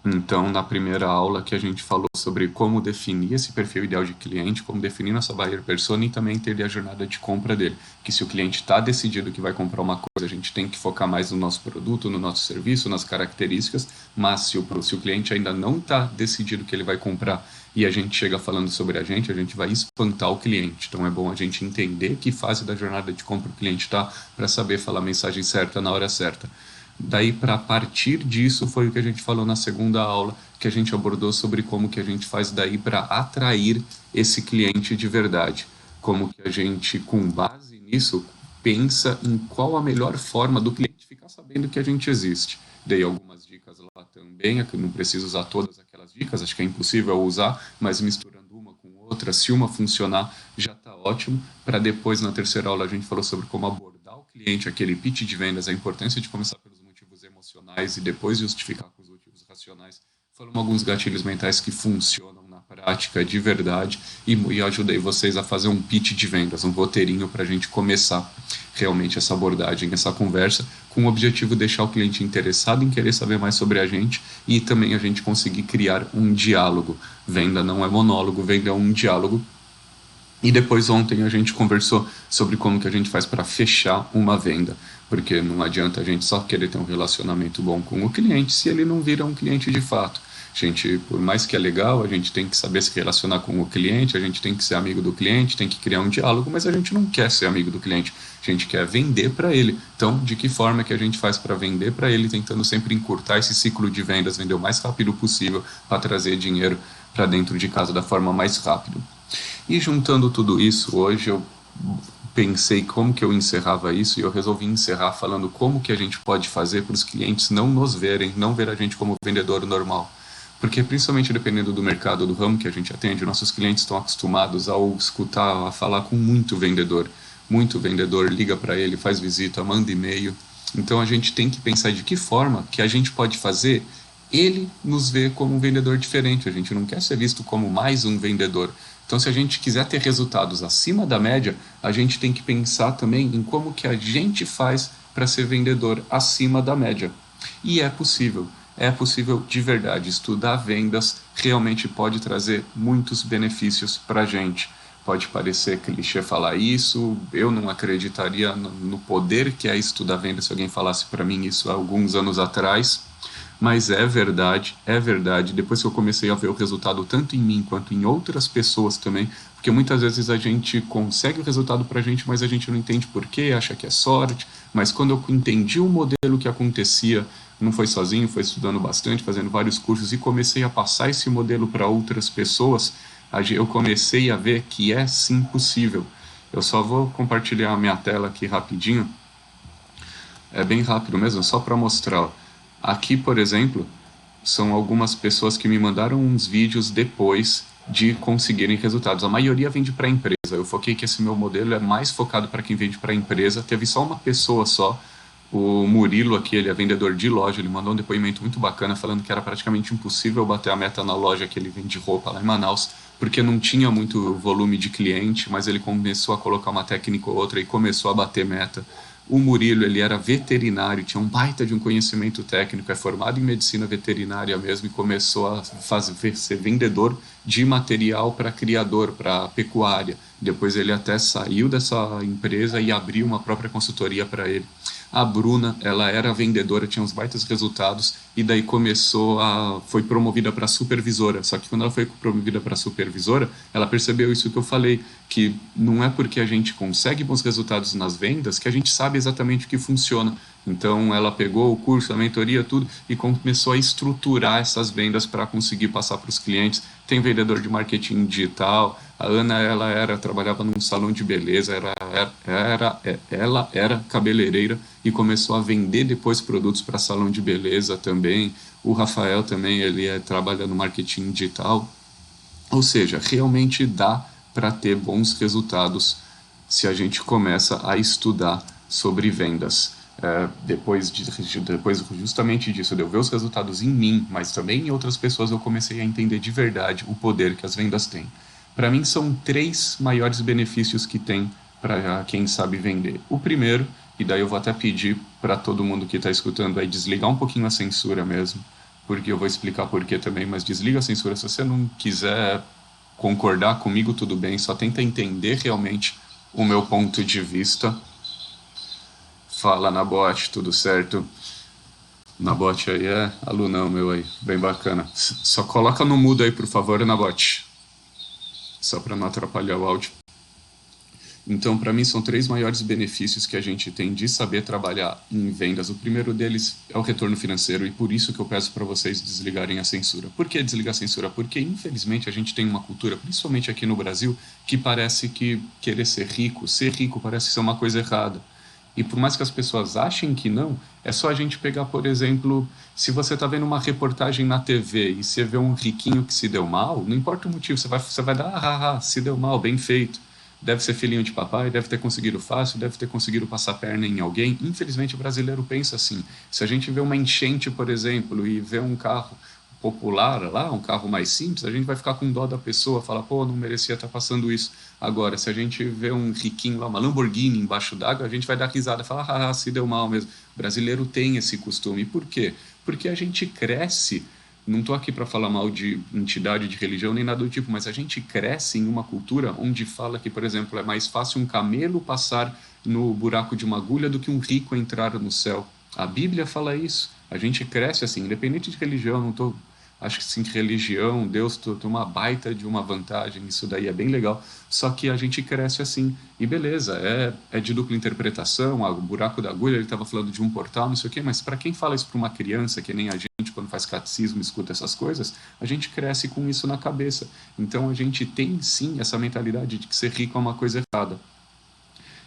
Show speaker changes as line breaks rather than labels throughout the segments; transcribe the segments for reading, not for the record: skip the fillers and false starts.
Então, na primeira aula que a gente falou sobre como definir esse perfil ideal de cliente, como definir nossa buyer persona e também entender a jornada de compra dele. Que se o cliente está decidido que vai comprar uma coisa, a gente tem que focar mais no nosso produto, no nosso serviço, nas características, mas se o cliente ainda não está decidido que ele vai comprar e a gente chega falando sobre a gente vai espantar o cliente. Então é bom a gente entender que fase da jornada de compra o cliente está para saber falar a mensagem certa na hora certa. Daí, para partir disso, foi o que a gente falou na segunda aula, que a gente abordou sobre como que a gente faz daí para atrair esse cliente de verdade. Como que a gente, com base nisso, pensa em qual a melhor forma do cliente ficar sabendo que a gente existe. Dei algumas dicas lá também, que não preciso usar todas aquelas dicas, acho que é impossível usar, mas misturando uma com outra, se uma funcionar, já está ótimo. Para depois, na terceira aula, a gente falou sobre como abordar o cliente, aquele pitch de vendas, a importância de começar pelos motivos emocionais e depois justificar com os motivos racionais. Foram alguns gatilhos mentais que funcionam na prática de verdade e ajudei vocês a fazer um pitch de vendas, um roteirinho para a gente começar realmente essa abordagem, essa conversa, com o objetivo de deixar o cliente interessado em querer saber mais sobre a gente e também a gente conseguir criar um diálogo. Venda não é monólogo, venda é um diálogo. E depois ontem a gente conversou sobre como que a gente faz para fechar uma venda, porque não adianta a gente só querer ter um relacionamento bom com o cliente se ele não vira um cliente de fato. A gente, por mais que é legal, a gente tem que saber se relacionar com o cliente, a gente tem que ser amigo do cliente, tem que criar um diálogo, mas a gente não quer ser amigo do cliente, a gente quer vender para ele. Então, de que forma que a gente faz para vender para ele, tentando sempre encurtar esse ciclo de vendas, vender o mais rápido possível para trazer dinheiro para dentro de casa da forma mais rápida. E juntando tudo isso, hoje eu pensei como que eu encerrava isso e eu resolvi encerrar falando como que a gente pode fazer para os clientes não nos verem, não ver a gente como vendedor normal. Porque principalmente dependendo do mercado, do ramo que a gente atende, nossos clientes estão acostumados ao escutar, a falar com muito vendedor. Muito vendedor liga para ele, faz visita, manda e-mail. Então a gente tem que pensar de que forma que a gente pode fazer ele nos ver como um vendedor diferente. A gente não quer ser visto como mais um vendedor. Então, se a gente quiser ter resultados acima da média, a gente tem que pensar também em como que a gente faz para ser vendedor acima da média. E é possível. É possível de verdade. Estudar vendas realmente pode trazer muitos benefícios para a gente. Pode parecer clichê falar isso, eu não acreditaria no poder que é estudar vendas se alguém falasse para mim isso há alguns anos atrás. Mas é verdade, é verdade. Depois que eu comecei a ver o resultado tanto em mim quanto em outras pessoas também, porque muitas vezes a gente consegue o resultado pra gente, mas a gente não entende por quê, acha que é sorte. Mas quando eu entendi o modelo que acontecia, não foi sozinho, foi estudando bastante, fazendo vários cursos e comecei a passar esse modelo para outras pessoas, eu comecei a ver que é sim possível. Eu só vou compartilhar a minha tela aqui rapidinho. É bem rápido mesmo, só para mostrar. Aqui, por exemplo, são algumas pessoas que me mandaram uns vídeos depois de conseguirem resultados. A maioria vende para a empresa. Eu foquei que esse meu modelo é mais focado para quem vende para a empresa. Teve só uma pessoa só. O Murilo aqui, ele é vendedor de loja, ele mandou um depoimento muito bacana falando que era praticamente impossível bater a meta na loja que ele vende roupa lá em Manaus, porque não tinha muito volume de cliente, mas ele começou a colocar uma técnica ou outra e começou a bater meta. O Murilo, ele era veterinário, tinha um baita de um conhecimento técnico, é formado em medicina veterinária mesmo e começou a ser vendedor de material para criador, para pecuária. Depois ele até saiu dessa empresa e abriu uma própria consultoria para ele. A Bruna, ela era vendedora, tinha uns baitas resultados e daí foi promovida para supervisora. Só que quando ela foi promovida para supervisora, ela percebeu isso que eu falei, que não é porque a gente consegue bons resultados nas vendas que a gente sabe exatamente o que funciona. Então ela pegou o curso, a mentoria, tudo e começou a estruturar essas vendas para conseguir passar para os clientes. Tem vendedor de marketing digital. A Ana, trabalhava num salão de beleza, ela era cabeleireira e começou a vender depois produtos para salão de beleza também. O Rafael também, trabalha no marketing digital. Ou seja, realmente dá para ter bons resultados se a gente começa a estudar sobre vendas. Depois justamente disso, de eu ver os resultados em mim, mas também em outras pessoas, eu comecei a entender de verdade o poder que as vendas têm. Para mim, são 3 maiores benefícios que tem para quem sabe vender. O primeiro, e daí eu vou até pedir para todo mundo que está escutando aí desligar um pouquinho a censura mesmo, porque eu vou explicar por quê também, mas desliga a censura. Se você não quiser concordar comigo, tudo bem, só tenta entender realmente o meu ponto de vista. Fala na bot, tudo certo? Na bot aí é alunão meu aí, bem bacana. Só coloca no mudo aí, por favor, na bot. Só para não atrapalhar o áudio. Então, para mim, são 3 maiores benefícios que a gente tem de saber trabalhar em vendas. O primeiro deles é o retorno financeiro, e por isso que eu peço para vocês desligarem a censura. Por que desligar a censura? Porque, infelizmente, a gente tem uma cultura, principalmente aqui no Brasil, que parece que querer ser rico parece ser uma coisa errada. E por mais que as pessoas achem que não, é só a gente pegar, por exemplo, se você está vendo uma reportagem na TV e você vê um riquinho que se deu mal, não importa o motivo, você vai dar, se deu mal, bem feito. Deve ser filhinho de papai, deve ter conseguido fácil, deve ter conseguido passar perna em alguém. Infelizmente, o brasileiro pensa assim. Se a gente vê uma enchente, por exemplo, e vê um carro popular lá, um carro mais simples, a gente vai ficar com dó da pessoa, falar, pô, não merecia estar passando isso. Agora, se a gente vê um riquinho lá, uma Lamborghini embaixo d'água, a gente vai dar risada, falar, se deu mal mesmo. O brasileiro tem esse costume. Por quê? Porque a gente cresce. Não estou aqui para falar mal de entidade, de religião, nem nada do tipo, mas a gente cresce em uma cultura onde fala que, por exemplo, é mais fácil um camelo passar no buraco de uma agulha do que um rico entrar no céu. A Bíblia fala isso. A gente cresce assim, independente de religião, não estou. Acho que sim, religião, Deus tem uma baita de uma vantagem, isso daí é bem legal, só que a gente cresce assim, e beleza, é de dupla interpretação, o buraco da agulha, ele estava falando de um portal, não sei o quê, mas para quem fala isso para uma criança, que nem a gente, quando faz catecismo, escuta essas coisas, a gente cresce com isso na cabeça. Então a gente tem sim essa mentalidade de que ser rico é uma coisa errada.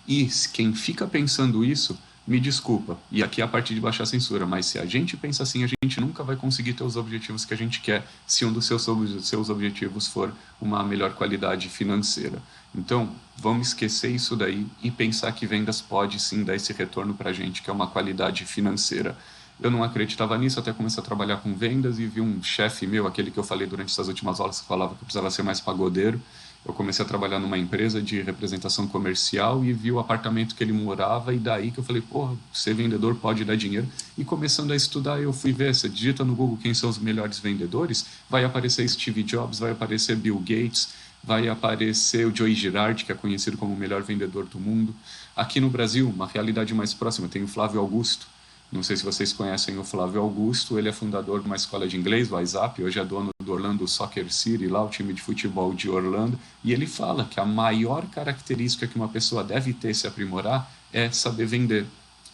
E quem fica pensando isso, me desculpa, e aqui é a parte de baixar a censura, mas se a gente pensa assim, a gente nunca vai conseguir ter os objetivos que a gente quer se um dos seus objetivos for uma melhor qualidade financeira. Então, vamos esquecer isso daí e pensar que vendas pode sim dar esse retorno para a gente, que é uma qualidade financeira. Eu não acreditava nisso, até comecei a trabalhar com vendas e vi um chefe meu, aquele que eu falei durante essas últimas aulas, que falava que eu precisava ser mais pagodeiro. Eu comecei a trabalhar numa empresa de representação comercial e vi o apartamento que ele morava, e daí que eu falei, porra, ser vendedor pode dar dinheiro. E começando a estudar, eu fui ver, você digita no Google quem são os melhores vendedores, vai aparecer Steve Jobs, vai aparecer Bill Gates, vai aparecer o Joe Girardi, que é conhecido como o melhor vendedor do mundo. Aqui no Brasil, uma realidade mais próxima, tem o Flávio Augusto. Não sei se vocês conhecem o Flávio Augusto, ele é fundador de uma escola de inglês, o WhatsApp, hoje é dono do Orlando Soccer City, lá o time de futebol de Orlando, e ele fala que a maior característica que uma pessoa deve ter se aprimorar é saber vender.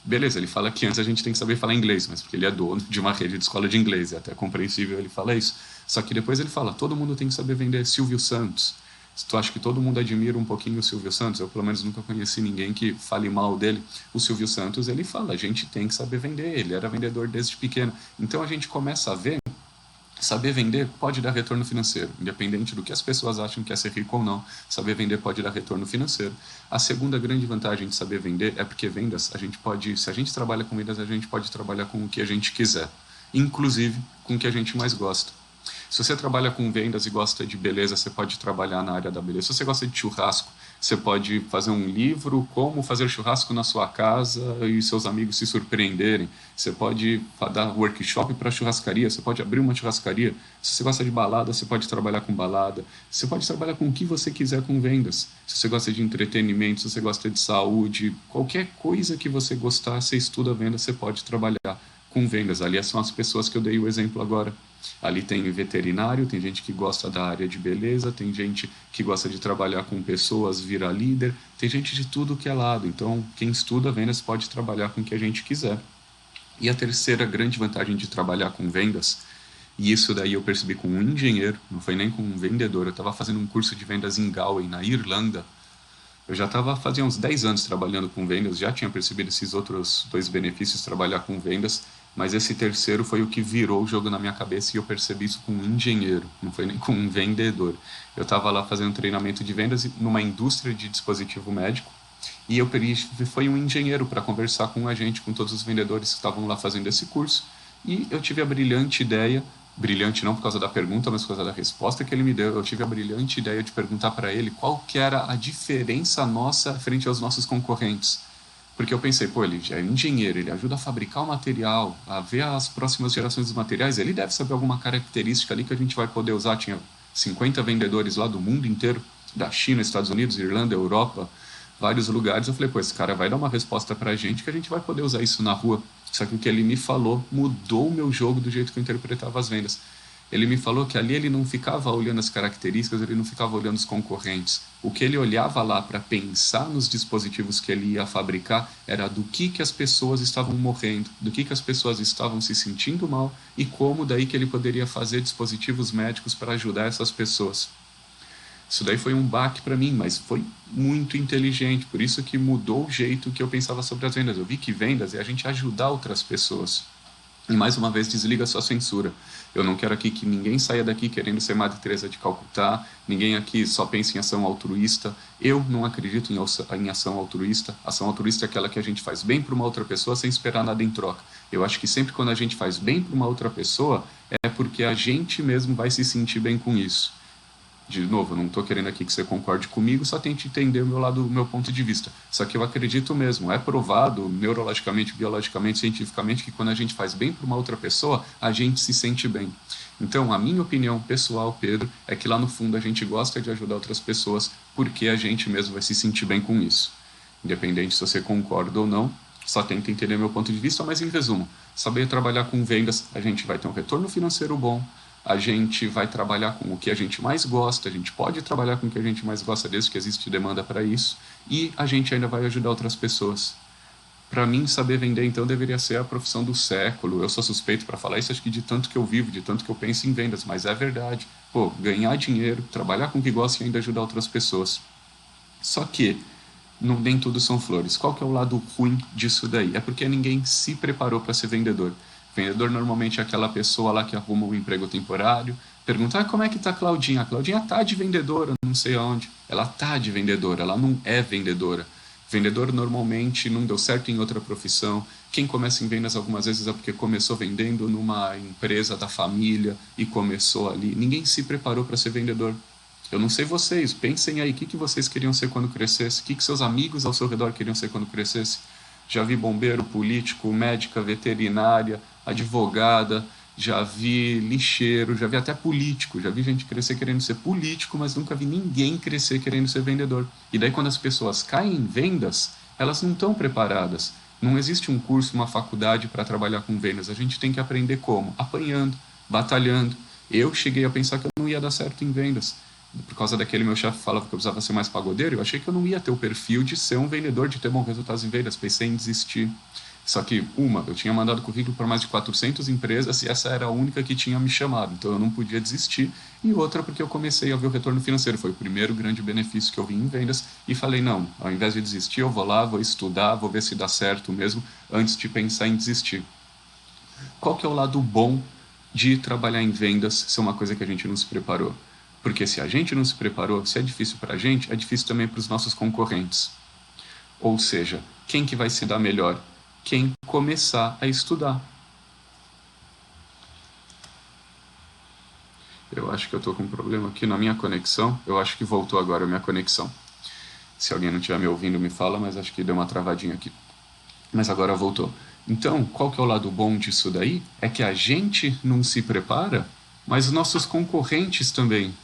Beleza, ele fala que antes a gente tem que saber falar inglês, mas porque ele é dono de uma rede de escola de inglês, é até compreensível ele falar isso. Só que depois ele fala, todo mundo tem que saber vender. Silvio Santos. Se tu acha que todo mundo admira um pouquinho o Silvio Santos, eu pelo menos nunca conheci ninguém que fale mal dele. O Silvio Santos, ele fala, a gente tem que saber vender, ele era vendedor desde pequeno. Então a gente começa a ver, saber vender pode dar retorno financeiro, independente do que as pessoas acham que é ser rico ou não, saber vender pode dar retorno financeiro. A segunda grande vantagem de saber vender é porque vendas, a gente pode, se a gente trabalha com vendas, a gente pode trabalhar com o que a gente quiser, inclusive com o que a gente mais gosta. Se você trabalha com vendas e gosta de beleza, você pode trabalhar na área da beleza. Se você gosta de churrasco, você pode fazer um livro, como fazer churrasco na sua casa e seus amigos se surpreenderem. Você pode dar workshop para churrascaria, você pode abrir uma churrascaria. Se você gosta de balada, você pode trabalhar com balada. Você pode trabalhar com o que você quiser com vendas. Se você gosta de entretenimento, se você gosta de saúde, qualquer coisa que você gostar, você estuda venda, você pode trabalhar com vendas. Ali são as pessoas que eu dei o exemplo agora. Ali tem veterinário, tem gente que gosta da área de beleza, tem gente que gosta de trabalhar com pessoas, vira líder, tem gente de tudo que é lado. Então, quem estuda vendas pode trabalhar com o que a gente quiser. E a terceira grande vantagem de trabalhar com vendas, e isso daí eu percebi com um engenheiro, não foi nem com um vendedor, eu estava fazendo um curso de vendas em Galway, na Irlanda. Eu já estava fazia uns 10 anos trabalhando com vendas, já tinha percebido esses outros 2 benefícios, trabalhar com vendas, mas esse terceiro foi o que virou o jogo na minha cabeça e eu percebi isso com um engenheiro, não foi nem com um vendedor. Eu estava lá fazendo treinamento de vendas numa indústria de dispositivo médico e eu foi um engenheiro para conversar com a gente, com todos os vendedores que estavam lá fazendo esse curso, e eu tive a brilhante ideia, brilhante não por causa da pergunta, mas por causa da resposta que ele me deu, eu tive a brilhante ideia de perguntar para ele qual que era a diferença nossa frente aos nossos concorrentes. Porque eu pensei, pô, ele já é engenheiro, ele ajuda a fabricar o material, a ver as próximas gerações dos materiais, ele deve saber alguma característica ali que a gente vai poder usar. Tinha 50 vendedores lá do mundo inteiro, da China, Estados Unidos, Irlanda, Europa, vários lugares. Eu falei, pô, esse cara vai dar uma resposta pra gente que a gente vai poder usar isso na rua. Só que o que ele me falou mudou o meu jogo do jeito que eu interpretava as vendas. Ele me falou que ali ele não ficava olhando as características, ele não ficava olhando os concorrentes. O que ele olhava lá para pensar nos dispositivos que ele ia fabricar era do que as pessoas estavam morrendo, do que as pessoas estavam se sentindo mal e como daí que ele poderia fazer dispositivos médicos para ajudar essas pessoas. Isso daí foi um baque para mim, mas foi muito inteligente, por isso que mudou o jeito que eu pensava sobre as vendas. Eu vi que vendas é a gente ajudar outras pessoas. E mais uma vez, desliga sua censura. Eu não quero aqui que ninguém saia daqui querendo ser Madre Teresa de Calcutá, ninguém aqui só pense em ação altruísta. Eu não acredito em ação altruísta. Ação altruísta é aquela que a gente faz bem para uma outra pessoa sem esperar nada em troca. Eu acho que sempre quando a gente faz bem para uma outra pessoa, é porque a gente mesmo vai se sentir bem com isso. De novo, eu não estou querendo aqui que você concorde comigo, só tente entender o meu lado, o meu ponto de vista. Só que eu acredito mesmo, é provado neurologicamente, biologicamente, cientificamente, que quando a gente faz bem para uma outra pessoa, a gente se sente bem. Então, a minha opinião pessoal, Pedro, é que lá no fundo a gente gosta de ajudar outras pessoas porque a gente mesmo vai se sentir bem com isso. Independente se você concorda ou não, só tenta entender meu ponto de vista, mas em resumo, saber trabalhar com vendas, a gente vai ter um retorno financeiro bom, a gente vai trabalhar com o que a gente mais gosta, a gente pode trabalhar com o que a gente mais gosta desde que existe demanda para isso, e a gente ainda vai ajudar outras pessoas. Para mim, saber vender, então, deveria ser a profissão do século. Eu sou suspeito para falar isso, acho que de tanto que eu vivo, de tanto que eu penso em vendas, mas é verdade. Pô, ganhar dinheiro, trabalhar com o que gosta e ainda ajudar outras pessoas. Só que nem tudo são flores. Qual que é o lado ruim disso daí? É porque ninguém se preparou para ser vendedor. Vendedor normalmente é aquela pessoa lá que arruma um emprego temporário, pergunta, como é que tá a Claudinha? A Claudinha tá de vendedora, não sei aonde. Ela tá de vendedora, ela não é vendedora. Vendedor normalmente não deu certo em outra profissão. Quem começa em vendas algumas vezes é porque começou vendendo numa empresa da família e começou ali. Ninguém se preparou para ser vendedor. Eu não sei vocês, pensem aí, o que vocês queriam ser quando crescesse? O que seus amigos ao seu redor queriam ser quando crescesse? Já vi bombeiro, político, médica, veterinária, advogada, já vi lixeiro, já vi até político, já vi gente crescer querendo ser político, mas nunca vi ninguém crescer querendo ser vendedor. E daí quando as pessoas caem em vendas, elas não estão preparadas. Não existe um curso, uma faculdade para trabalhar com vendas. A gente tem que aprender como? Apanhando, batalhando. Eu cheguei a pensar que eu não ia dar certo em vendas. Por causa daquele meu chefe falava que eu precisava ser mais pagodeiro, eu achei que eu não ia ter o perfil de ser um vendedor, de ter bons resultados em vendas, pensei em desistir. Só que, eu tinha mandado currículo para mais de 400 empresas e essa era a única que tinha me chamado, então eu não podia desistir. E outra porque eu comecei a ver o retorno financeiro, foi o primeiro grande benefício que eu vi em vendas e falei, não, ao invés de desistir, eu vou lá, vou estudar, vou ver se dá certo mesmo, antes de pensar em desistir. Qual que é o lado bom de trabalhar em vendas ser uma coisa que a gente não se preparou? Porque se a gente não se preparou, se é difícil para a gente, é difícil também para os nossos concorrentes. Ou seja, quem que vai se dar melhor? Quem começar a estudar. Eu acho que eu estou com um problema aqui na minha conexão. Eu acho que voltou agora a minha conexão. Se alguém não estiver me ouvindo, me fala, mas acho que deu uma travadinha aqui. Mas agora voltou. Então, qual que é o lado bom disso daí? É que a gente não se prepara, mas os nossos concorrentes também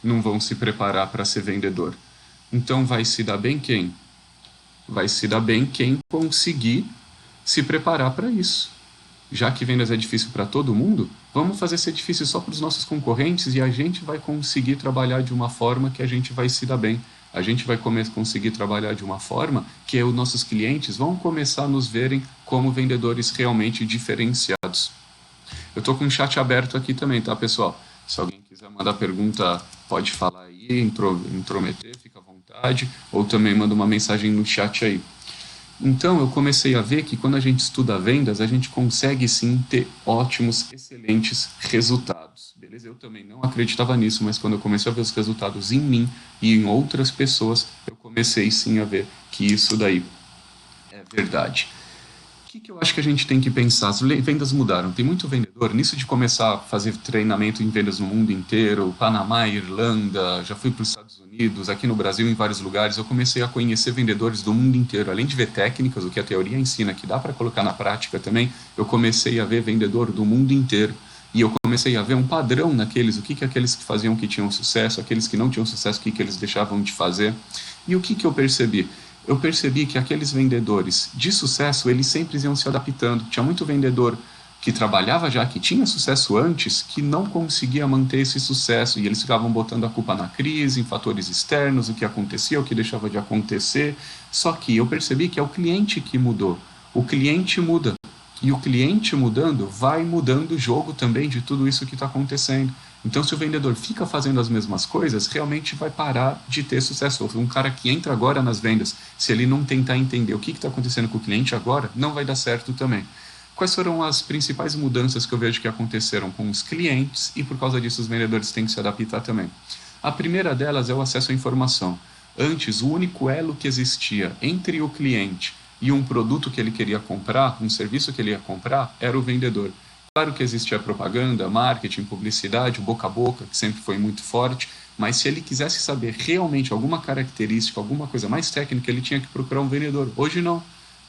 não vão se preparar para ser vendedor. Então vai se dar bem quem? Vai se dar bem quem conseguir se preparar para isso. Já que vendas é difícil para todo mundo, vamos fazer ser difícil só para os nossos concorrentes e a gente vai conseguir trabalhar de uma forma que a gente vai se dar bem. A gente vai conseguir trabalhar de uma forma que os nossos clientes vão começar a nos verem como vendedores realmente diferenciados. Eu estou com o chat aberto aqui também, tá, pessoal? Se alguém quiser mandar pergunta, pode falar aí, intrometer, fica à vontade, ou também manda uma mensagem no chat aí. Então, eu comecei a ver que quando a gente estuda vendas, a gente consegue sim ter ótimos, excelentes resultados. Beleza? Eu também não acreditava nisso, mas quando eu comecei a ver os resultados em mim e em outras pessoas, eu comecei sim a ver que isso daí é verdade. O que eu acho que a gente tem que pensar? As vendas mudaram. Tem muito vendedor. Nisso de começar a fazer treinamento em vendas no mundo inteiro, Panamá, Irlanda, já fui para os Estados Unidos, Unidos, aqui no Brasil, em vários lugares, eu comecei a conhecer vendedores do mundo inteiro. Além de ver técnicas, o que a teoria ensina, que dá para colocar na prática também, eu comecei a ver vendedor do mundo inteiro. E eu comecei a ver um padrão naqueles, o que que aqueles que faziam que tinham sucesso, aqueles que não tinham sucesso, o que que eles deixavam de fazer. E o que que eu percebi? Eu percebi que aqueles vendedores de sucesso, eles sempre iam se adaptando. Tinha muito vendedor que trabalhava já, que tinha sucesso antes, que não conseguia manter esse sucesso, e eles ficavam botando a culpa na crise, em fatores externos, o que acontecia, o que deixava de acontecer. Só que eu percebi que é o cliente que mudou. O cliente muda. E o cliente mudando, vai mudando o jogo também de tudo isso que está acontecendo. Então, se o vendedor fica fazendo as mesmas coisas, realmente vai parar de ter sucesso. Um cara que entra agora nas vendas, se ele não tentar entender o que está acontecendo com o cliente agora, não vai dar certo também. Quais foram as principais mudanças que eu vejo que aconteceram com os clientes e, por causa disso, os vendedores têm que se adaptar também? A primeira delas é o acesso à informação. Antes, o único elo que existia entre o cliente e um produto que ele queria comprar, um serviço que ele ia comprar, era o vendedor. Claro que existia propaganda, marketing, publicidade, o boca a boca, que sempre foi muito forte, mas se ele quisesse saber realmente alguma característica, alguma coisa mais técnica, ele tinha que procurar um vendedor. Hoje não.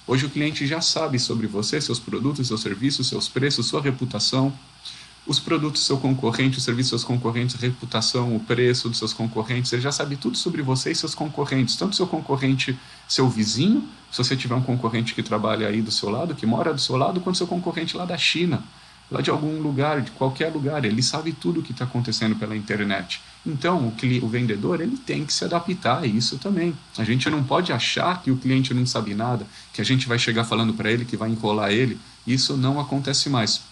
Hoje o cliente já sabe sobre você, seus produtos, seus serviços, seus preços, sua reputação, os produtos do seu concorrente, os serviços dos seus concorrentes, a reputação, o preço dos seus concorrentes, ele já sabe tudo sobre você e seus concorrentes, tanto seu concorrente, seu vizinho, se você tiver um concorrente que trabalha aí do seu lado, que mora do seu lado, quanto seu concorrente lá da China, lá de algum lugar, de qualquer lugar, ele sabe tudo o que está acontecendo pela internet. Então, o vendedor, ele tem que se adaptar a isso também. A gente não pode achar que o cliente não sabe nada, que a gente vai chegar falando para ele, que vai enrolar ele. Isso não acontece mais.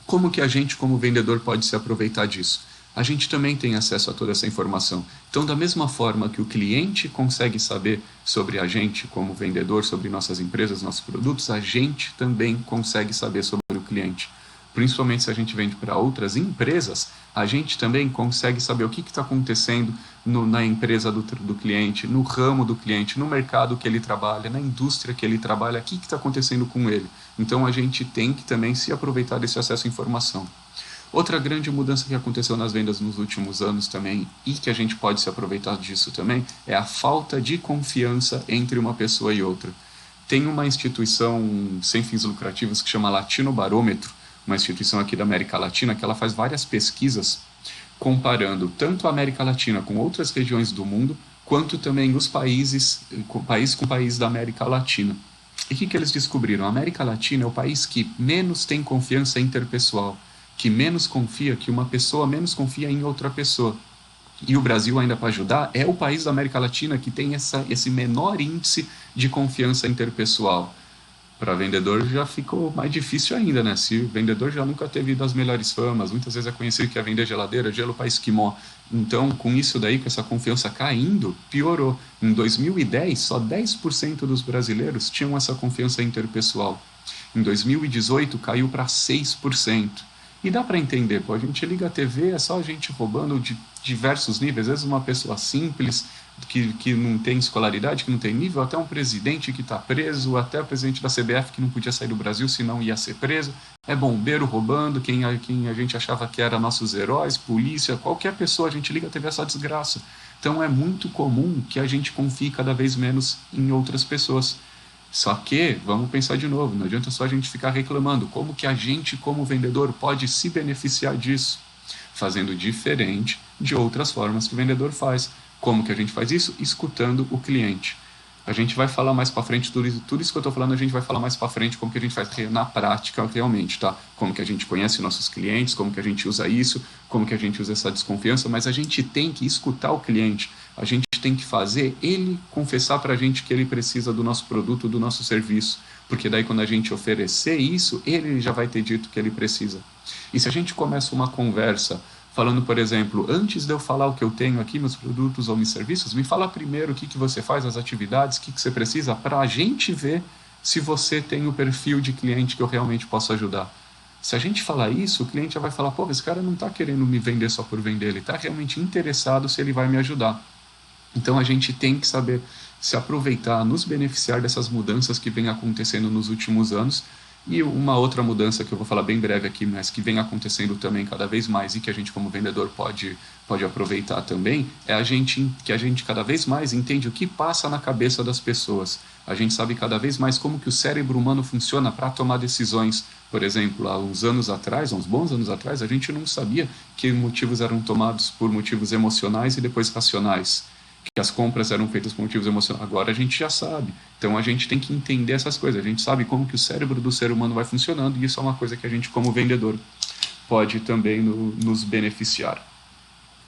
Como que a gente, como vendedor, pode se aproveitar disso? A gente também tem acesso a toda essa informação. Então, da mesma forma que o cliente consegue saber sobre a gente como vendedor, sobre nossas empresas, nossos produtos, a gente também consegue saber sobre o cliente. Principalmente se a gente vende para outras empresas, a gente também consegue saber o que está acontecendo na empresa do cliente, no ramo do cliente, no mercado que ele trabalha, na indústria que ele trabalha, o que está acontecendo com ele. Então a gente tem que também se aproveitar desse acesso à informação. Outra grande mudança que aconteceu nas vendas nos últimos anos também, e que a gente pode se aproveitar disso também, é a falta de confiança entre uma pessoa e outra. Tem uma instituição sem fins lucrativos que chama Latino Barômetro, uma instituição aqui da América Latina, que ela faz várias pesquisas comparando tanto a América Latina com outras regiões do mundo, quanto também os país com país da América Latina. E o que eles descobriram? A América Latina é o país que menos tem confiança interpessoal, que menos confia, que uma pessoa menos confia em outra pessoa. E o Brasil, ainda para ajudar, é o país da América Latina que tem esse menor índice de confiança interpessoal. Para vendedor já ficou mais difícil ainda, né? Se o vendedor já nunca teve das melhores famas, muitas vezes é conhecido que é vender geladeira, gelo para esquimó. Então, com isso daí, com essa confiança caindo, piorou. Em 2010, só 10% dos brasileiros tinham essa confiança interpessoal. Em 2018, caiu para 6%. E dá para entender, pô, a gente liga a TV, é só a gente roubando de diversos níveis, às vezes uma pessoa simples, que não tem escolaridade, que não tem nível, até um presidente que está preso, até o presidente da CBF que não podia sair do Brasil, senão ia ser preso, é bombeiro roubando, quem a gente achava que era nossos heróis, polícia, qualquer pessoa, a gente liga a TV, é só desgraça. Então é muito comum que a gente confie cada vez menos em outras pessoas. Só que, vamos pensar de novo, não adianta só a gente ficar reclamando, como que a gente, como vendedor, pode se beneficiar disso? Fazendo diferente de outras formas que o vendedor faz. Como que a gente faz isso? Escutando o cliente. A gente vai falar mais para frente, tudo isso que eu estou falando, a gente vai falar mais para frente como que a gente faz na prática realmente, tá? Como que a gente conhece nossos clientes, como que a gente usa isso, como que a gente usa essa desconfiança, mas a gente tem que escutar o cliente, a gente tem que fazer ele confessar para a gente que ele precisa do nosso produto, do nosso serviço, porque daí quando a gente oferecer isso, ele já vai ter dito que ele precisa. E se a gente começa uma conversa falando, por exemplo, antes de eu falar o que eu tenho aqui, meus produtos ou meus serviços, me fala primeiro o que você faz, as atividades, o que você precisa, para a gente ver se você tem o perfil de cliente que eu realmente posso ajudar. Se a gente falar isso, o cliente já vai falar, pô, esse cara não está querendo me vender só por vender, ele está realmente interessado se ele vai me ajudar. Então a gente tem que saber se aproveitar, nos beneficiar dessas mudanças que vem acontecendo nos últimos anos E uma outra mudança que eu vou falar bem breve aqui, mas que vem acontecendo também cada vez mais e que a gente como vendedor pode aproveitar também, é que a gente cada vez mais entende o que passa na cabeça das pessoas. A gente sabe cada vez mais como que o cérebro humano funciona para tomar decisões. Por exemplo, há uns anos atrás, uns bons anos atrás, a gente não sabia que motivos eram tomados por motivos emocionais e depois racionais, que as compras eram feitas por motivos emocionais. Agora a gente já sabe. Então a gente tem que entender essas coisas. A gente sabe como que o cérebro do ser humano vai funcionando e isso é uma coisa que a gente, como vendedor, pode também nos beneficiar.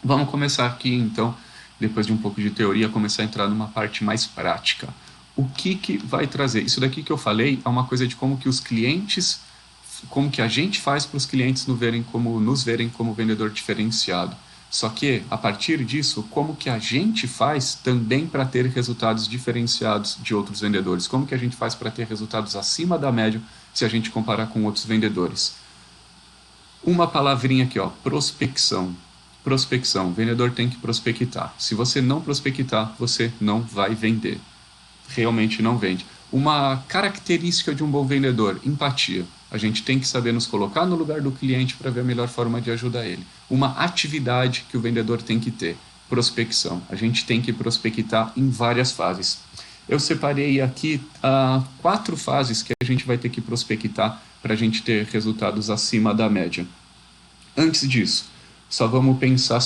Vamos começar aqui, então, depois de um pouco de teoria, começar a entrar numa parte mais prática. O que vai trazer? Isso daqui que eu falei é uma coisa de como que os clientes, como que a gente faz para os clientes nos verem como vendedor diferenciado. Só que, a partir disso, como que a gente faz também para ter resultados diferenciados de outros vendedores? Como que a gente faz para ter resultados acima da média se a gente comparar com outros vendedores? Uma palavrinha aqui, ó, prospecção. Prospecção. O vendedor tem que prospectar. Se você não prospectar, você não vai vender. Realmente não vende. Uma característica de um bom vendedor, empatia. A gente tem que saber nos colocar no lugar do cliente para ver a melhor forma de ajudar ele. Uma atividade que o vendedor tem que ter, prospecção. A gente tem que prospectar em várias fases. Eu separei aqui 4 fases que a gente vai ter que prospectar para a gente ter resultados acima da média. Antes disso, só vamos pensar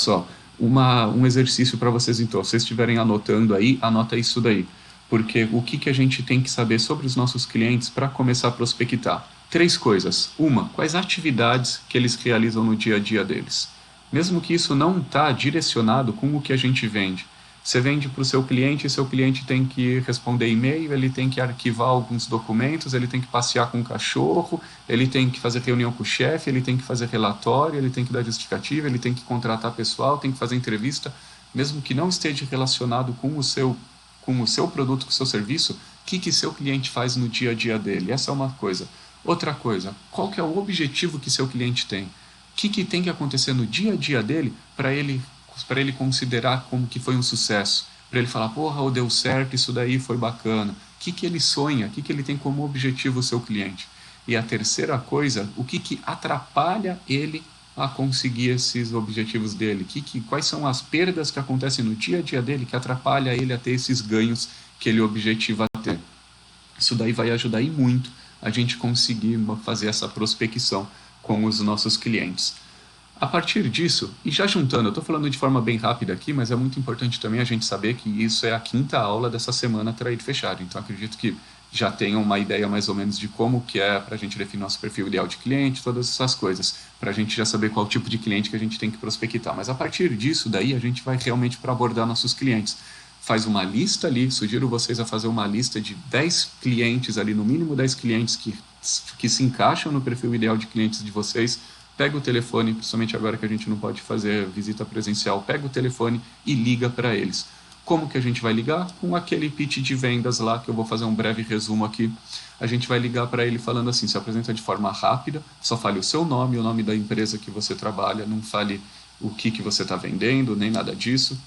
um exercício para vocês então. Se vocês estiverem anotando aí, anota isso daí. Porque o que a gente tem que saber sobre os nossos clientes para começar a prospectar? 3 coisas. Uma, quais atividades que eles realizam no dia a dia deles. Mesmo que isso não está direcionado com o que a gente vende. Você vende para o seu cliente e seu cliente tem que responder e-mail, ele tem que arquivar alguns documentos, ele tem que passear com o cachorro, ele tem que fazer reunião com o chefe, ele tem que fazer relatório, ele tem que dar justificativa, ele tem que contratar pessoal, tem que fazer entrevista. Mesmo que não esteja relacionado com o seu produto, com o seu serviço, o que seu cliente faz no dia a dia dele? Essa é uma coisa. Outra coisa, qual que é o objetivo que seu cliente tem? O que tem que acontecer no dia a dia dele para ele considerar como que foi um sucesso? Para ele falar, porra, deu certo, isso daí foi bacana. O que ele sonha? O que ele tem como objetivo o seu cliente? E a terceira coisa, o que atrapalha ele a conseguir esses objetivos dele? Quais são as perdas que acontecem no dia a dia dele que atrapalha ele a ter esses ganhos que ele objetiva ter? Isso daí vai ajudar aí muito a gente conseguir fazer essa prospecção com os nossos clientes. A partir disso, e já juntando, eu estou falando de forma bem rápida aqui, mas é muito importante também a gente saber que isso é a 5ª aula dessa semana Trair Fechado. Então acredito que já tenham uma ideia mais ou menos de como que é para a gente definir nosso perfil ideal de cliente, todas essas coisas, para a gente já saber qual tipo de cliente que a gente tem que prospectar. Mas a partir disso, daí a gente vai realmente para abordar nossos clientes. Faz uma lista ali, sugiro vocês a fazer uma lista de 10 clientes ali, no mínimo 10 clientes que se encaixam no perfil ideal de clientes de vocês. Pega o telefone, principalmente agora que a gente não pode fazer visita presencial, pega o telefone e liga para eles. Como que a gente vai ligar? Com aquele pitch de vendas lá, que eu vou fazer um breve resumo aqui. A gente vai ligar para ele falando assim, se apresenta de forma rápida, só fale o seu nome, o nome da empresa que você trabalha, não fale o que você está vendendo, nem nada disso.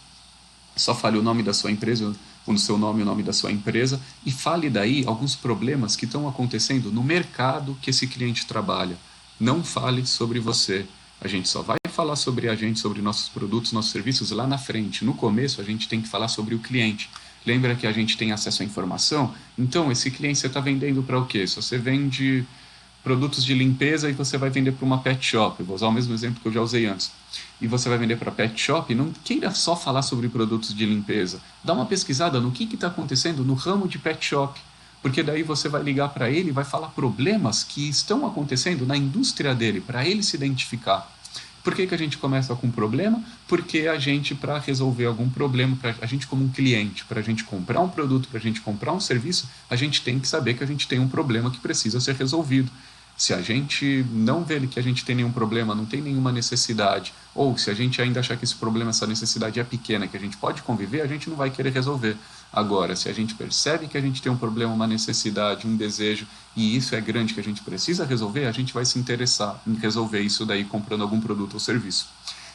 Só fale o nome da sua empresa, o seu nome, o nome da sua empresa, e fale daí alguns problemas que estão acontecendo no mercado que esse cliente trabalha. Não fale sobre você. A gente só vai falar sobre a gente, sobre nossos produtos, nossos serviços lá na frente. No começo, a gente tem que falar sobre o cliente. Lembra que a gente tem acesso à informação? Então, esse cliente você está vendendo para o quê? Se você vende produtos de limpeza e você vai vender para uma pet shop, eu vou usar o mesmo exemplo que eu já usei antes, e você vai vender para pet shop, não queira só falar sobre produtos de limpeza. Dá uma pesquisada no que está acontecendo no ramo de pet shop, porque daí você vai ligar para ele e vai falar problemas que estão acontecendo na indústria dele, para ele se identificar. Por que a gente começa com um problema? Porque a gente, para resolver algum problema, a gente como um cliente, para a gente comprar um produto, para a gente comprar um serviço, a gente tem que saber que a gente tem um problema que precisa ser resolvido. Se a gente não vê que a gente tem nenhum problema, não tem nenhuma necessidade, ou se a gente ainda achar que esse problema, essa necessidade é pequena, que a gente pode conviver, a gente não vai querer resolver. Agora, se a gente percebe que a gente tem um problema, uma necessidade, um desejo, e isso é grande que a gente precisa resolver, a gente vai se interessar em resolver isso daí comprando algum produto ou serviço.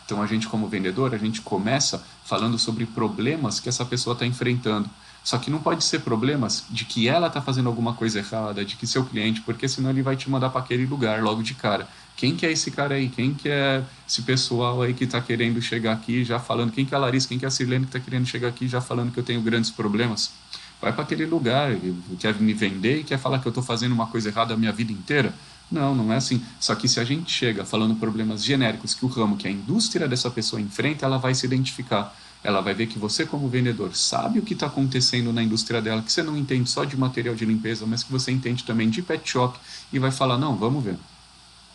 Então a gente como vendedor, a gente começa falando sobre problemas que essa pessoa está enfrentando. Só que não pode ser problemas de que ela está fazendo alguma coisa errada, de que seu cliente, porque senão ele vai te mandar para aquele lugar logo de cara. Quem que é esse cara aí? Quem que é esse pessoal aí que está querendo chegar aqui já falando? Quem que é a Larissa? Quem que é a Sirlene que está querendo chegar aqui já falando que eu tenho grandes problemas? Vai para aquele lugar, quer me vender e quer falar que eu estou fazendo uma coisa errada a minha vida inteira? Não, não é assim. Só que se a gente chega falando problemas genéricos que o ramo, que a indústria dessa pessoa enfrenta, ela vai se identificar. Ela vai ver que você, como vendedor, sabe o que está acontecendo na indústria dela, que você não entende só de material de limpeza, mas que você entende também de pet shop, e vai falar, não, vamos ver.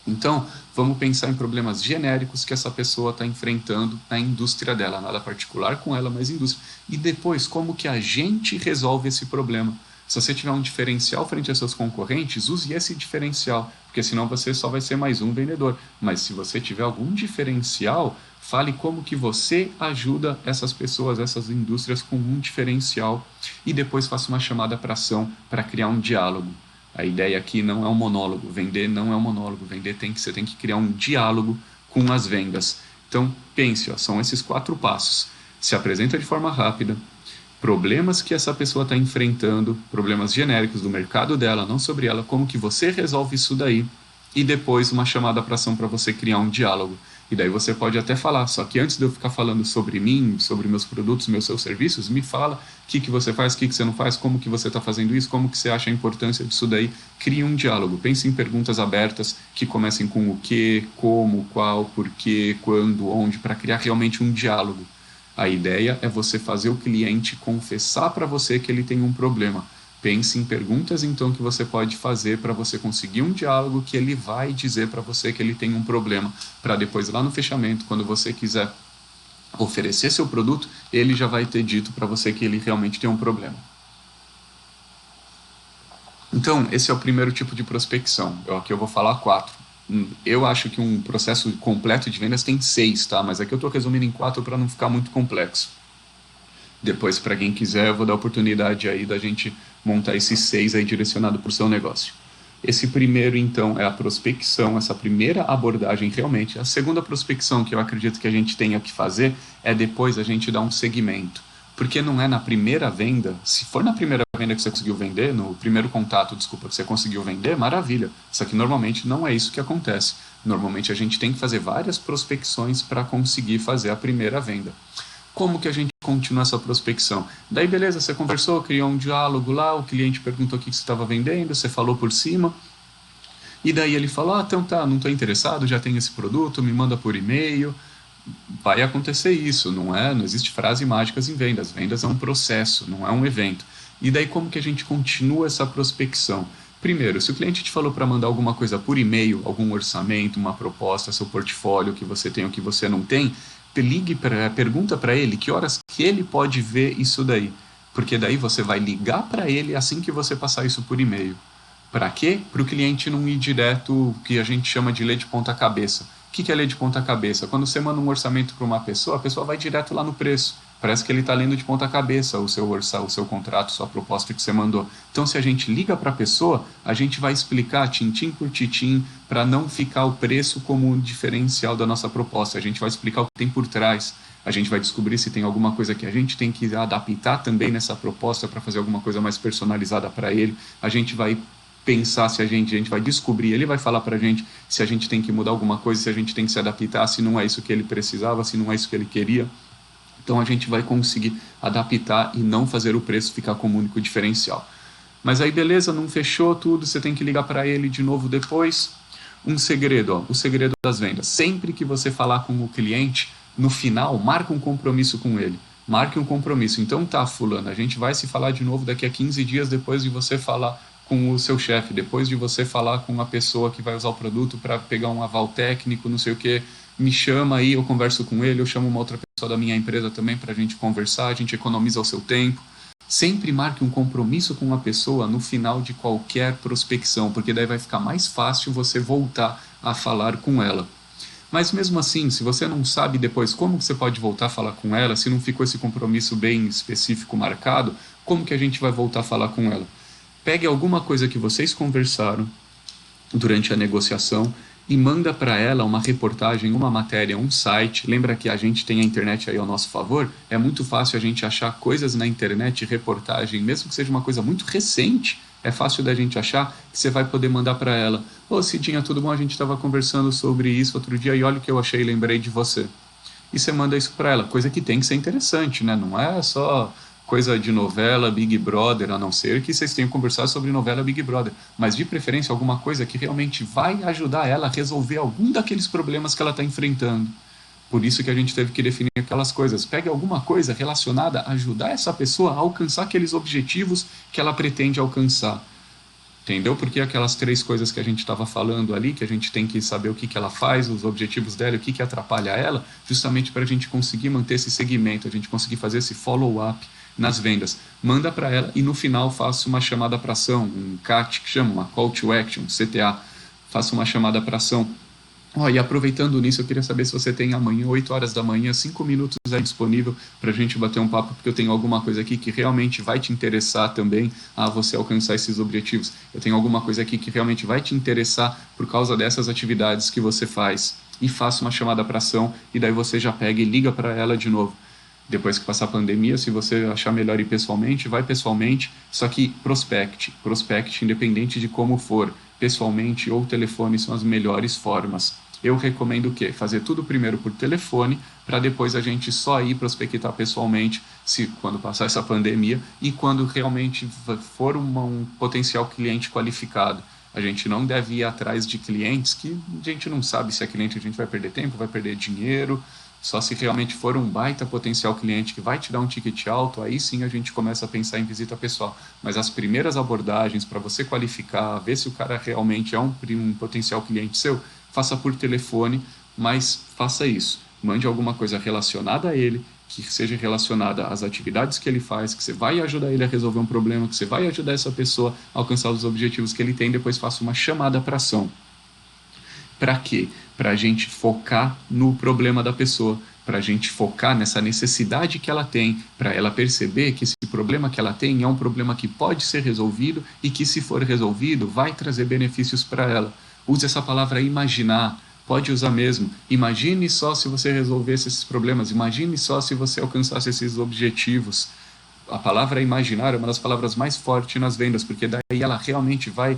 Então, vamos pensar em problemas genéricos que essa pessoa está enfrentando na indústria dela, nada particular com ela, mas indústria. E depois, como que a gente resolve esse problema? Se você tiver um diferencial frente aos seus concorrentes, use esse diferencial, porque senão você só vai ser mais um vendedor. Mas se você tiver algum diferencial, fale como que você ajuda essas pessoas, essas indústrias com um diferencial e depois faça uma chamada para ação para criar um diálogo. A ideia aqui não é um monólogo, vender não é um monólogo, você tem que criar um diálogo com as vendas. Então pense, ó, são esses 4 passos. Se apresenta de forma rápida, problemas que essa pessoa está enfrentando, problemas genéricos do mercado dela, não sobre ela, como que você resolve isso daí, e depois uma chamada para ação para você criar um diálogo. E daí você pode até falar, só que antes de eu ficar falando sobre mim, sobre meus produtos, seus serviços, me fala o que você faz, o que você não faz, como que você está fazendo isso, como que você acha a importância disso daí. Crie um diálogo, pense em perguntas abertas que comecem com o que, como, qual, porquê, quando, onde, para criar realmente um diálogo. A ideia é você fazer o cliente confessar para você que ele tem um problema. Pense em perguntas, então, que você pode fazer para você conseguir um diálogo que ele vai dizer para você que ele tem um problema, para depois, lá no fechamento, quando você quiser oferecer seu produto, ele já vai ter dito para você que ele realmente tem um problema. Então, esse é o primeiro tipo de prospecção. Aqui eu vou falar 4. Eu acho que um processo completo de vendas tem 6, tá? Mas aqui eu estou resumindo em 4 para não ficar muito complexo. Depois, para quem quiser, eu vou dar a oportunidade aí da gente montar esses 6 aí direcionado para o seu negócio. Esse primeiro, então, é a prospecção, essa primeira abordagem realmente. A segunda prospecção que eu acredito que a gente tenha que fazer é depois a gente dar um segmento. Porque não é na primeira venda, se for na primeira venda que você conseguiu vender, no primeiro contato, desculpa, que você conseguiu vender, maravilha. Só que normalmente não é isso que acontece. Normalmente a gente tem que fazer várias prospecções para conseguir fazer a primeira venda. Como que a gente continua essa prospecção? Daí, beleza, você conversou, criou um diálogo lá, o cliente perguntou o que você estava vendendo, você falou por cima, e daí ele falou, então tá, não estou interessado, já tenho esse produto, me manda por e-mail. Vai acontecer isso, não existe frase mágicas em vendas. Vendas é um processo, não é um evento. E daí como que a gente continua essa prospecção? Primeiro, se o cliente te falou para mandar alguma coisa por e-mail, algum orçamento, uma proposta, seu portfólio, que você tem ou que você não tem, pergunta para ele que horas que ele pode ver isso daí. Porque daí você vai ligar para ele assim que você passar isso por e-mail. Para quê? Para o cliente não ir direto, o que a gente chama de ler de ponta cabeça. O que é ler de ponta cabeça? Quando você manda um orçamento para uma pessoa, a pessoa vai direto lá no preço. Parece que ele está lendo de ponta cabeça o seu contrato, sua proposta que você mandou. Então, se a gente liga para a pessoa, a gente vai explicar tintim por tintim para não ficar o preço como um diferencial da nossa proposta. A gente vai explicar o que tem por trás. A gente vai descobrir se tem alguma coisa que a gente tem que adaptar também nessa proposta para fazer alguma coisa mais personalizada para ele. A gente vai pensar se a gente vai descobrir, ele vai falar pra gente se a gente tem que mudar alguma coisa, se a gente tem que se adaptar, se não é isso que ele precisava, se não é isso que ele queria. Então a gente vai conseguir adaptar e não fazer o preço ficar como único diferencial. Mas aí beleza, não fechou tudo, você tem que ligar para ele de novo depois. Um segredo, ó, o segredo das vendas. Sempre que você falar com o cliente, no final, marca um compromisso com ele. Marque um compromisso. Então tá, fulano, a gente vai se falar de novo daqui a 15 dias depois de você falar com o seu chefe, depois de você falar com a pessoa que vai usar o produto para pegar um aval técnico, não sei o que, me chama aí, eu converso com ele, eu chamo uma outra pessoa da minha empresa também para a gente conversar, a gente economiza o seu tempo. Sempre marque um compromisso com a pessoa no final de qualquer prospecção, porque daí vai ficar mais fácil você voltar a falar com ela. Mas mesmo assim, se você não sabe depois como você pode voltar a falar com ela, se não ficou esse compromisso bem específico marcado, como que a gente vai voltar a falar com ela? Pegue alguma coisa que vocês conversaram durante a negociação e manda para ela uma reportagem, uma matéria, um site. Lembra que a gente tem a internet aí ao nosso favor? É muito fácil a gente achar coisas na internet, reportagem, mesmo que seja uma coisa muito recente, é fácil da gente achar, que você vai poder mandar para ela. Ô, Cidinha, tudo bom? A gente estava conversando sobre isso outro dia e olha o que eu achei, lembrei de você. E você manda isso para ela, coisa que tem que ser interessante, né? Não é só coisa de novela Big Brother, a não ser que vocês tenham conversado sobre novela Big Brother, mas de preferência alguma coisa que realmente vai ajudar ela a resolver algum daqueles problemas que ela está enfrentando. Por isso que a gente teve que definir aquelas coisas. Pegue alguma coisa relacionada a ajudar essa pessoa a alcançar aqueles objetivos que ela pretende alcançar. Entendeu? Porque aquelas três coisas que a gente estava falando ali, que a gente tem que saber o que, que ela faz, os objetivos dela, o que, que atrapalha ela, justamente para a gente conseguir manter esse segmento, a gente conseguir fazer esse follow-up nas vendas. Manda para ela e no final faça uma chamada para ação, um CAT, que chama, uma Call to Action, CTA. Faça uma chamada para ação. E aproveitando nisso, eu queria saber se você tem amanhã, 8 horas da manhã, 5 minutos aí disponível para a gente bater um papo, porque eu tenho alguma coisa aqui que realmente vai te interessar também a você alcançar esses objetivos. Eu tenho alguma coisa aqui que realmente vai te interessar por causa dessas atividades que você faz. E faça uma chamada para ação, e daí você já pega e liga para ela de novo. Depois que passar a pandemia, se você achar melhor ir pessoalmente, vai pessoalmente, só que prospecte independente de como for, pessoalmente ou telefone são as melhores formas. Eu recomendo o quê? Fazer tudo primeiro por telefone, para depois a gente só ir prospectar pessoalmente, quando passar essa pandemia, e quando realmente for um potencial cliente qualificado. A gente não deve ir atrás de clientes que a gente não sabe se é cliente, a gente vai perder tempo, vai perder dinheiro. Só se realmente for um baita potencial cliente que vai te dar um ticket alto, aí sim a gente começa a pensar em visita pessoal. Mas as primeiras abordagens para você qualificar, ver se o cara realmente é um potencial cliente seu, faça por telefone, mas faça isso. Mande alguma coisa relacionada a ele, que seja relacionada às atividades que ele faz, que você vai ajudar ele a resolver um problema, que você vai ajudar essa pessoa a alcançar os objetivos que ele tem, depois faça uma chamada para ação. Para quê? Para a gente focar no problema da pessoa, para a gente focar nessa necessidade que ela tem, para ela perceber que esse problema que ela tem é um problema que pode ser resolvido e que, se for resolvido, vai trazer benefícios para ela. Use essa palavra imaginar, pode usar mesmo. Imagine só se você resolvesse esses problemas, imagine só se você alcançasse esses objetivos. A palavra imaginar é uma das palavras mais fortes nas vendas, porque daí ela realmente vai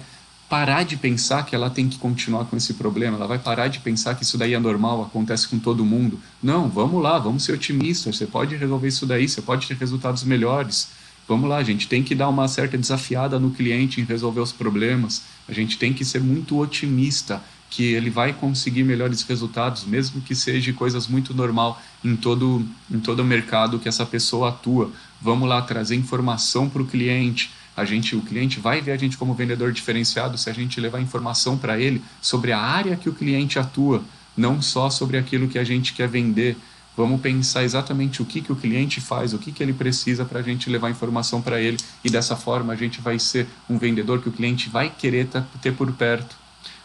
parar de pensar que ela tem que continuar com esse problema, ela vai parar de pensar que isso daí é normal, acontece com todo mundo. Não, vamos lá, vamos ser otimistas, você pode resolver isso daí, você pode ter resultados melhores. Vamos lá, a gente tem que dar uma certa desafiada no cliente em resolver os problemas, a gente tem que ser muito otimista que ele vai conseguir melhores resultados, mesmo que seja coisas muito normal em todo o mercado que essa pessoa atua. Vamos lá, trazer informação para o cliente. O cliente vai ver a gente como vendedor diferenciado se a gente levar informação para ele sobre a área que o cliente atua, não só sobre aquilo que a gente quer vender. Vamos pensar exatamente o que o cliente faz, o que ele precisa para a gente levar informação para ele, e dessa forma a gente vai ser um vendedor que o cliente vai querer ter por perto.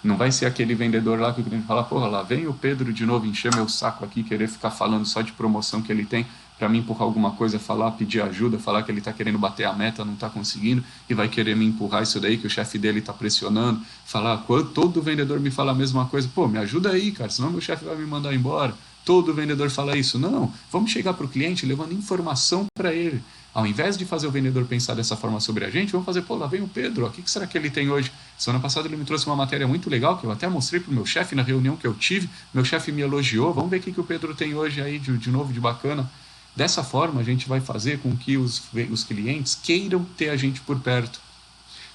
Não vai ser aquele vendedor lá que o cliente fala, porra, lá vem o Pedro de novo encher meu saco aqui, querer ficar falando só de promoção que ele tem, para me empurrar alguma coisa, falar, pedir ajuda, falar que ele está querendo bater a meta, não está conseguindo, e vai querer me empurrar isso daí, que o chefe dele está pressionando, falar, todo vendedor me fala a mesma coisa, pô, me ajuda aí, cara, senão meu chefe vai me mandar embora. Todo vendedor fala isso. Não, vamos chegar para o cliente levando informação para ele. Ao invés de fazer o vendedor pensar dessa forma sobre a gente, vamos fazer, pô, lá vem o Pedro, o que será que ele tem hoje? Semana passada ele me trouxe uma matéria muito legal, que eu até mostrei para o meu chefe na reunião que eu tive, meu chefe me elogiou, vamos ver o que o Pedro tem hoje aí de novo, de bacana. Dessa forma, a gente vai fazer com que os clientes queiram ter a gente por perto.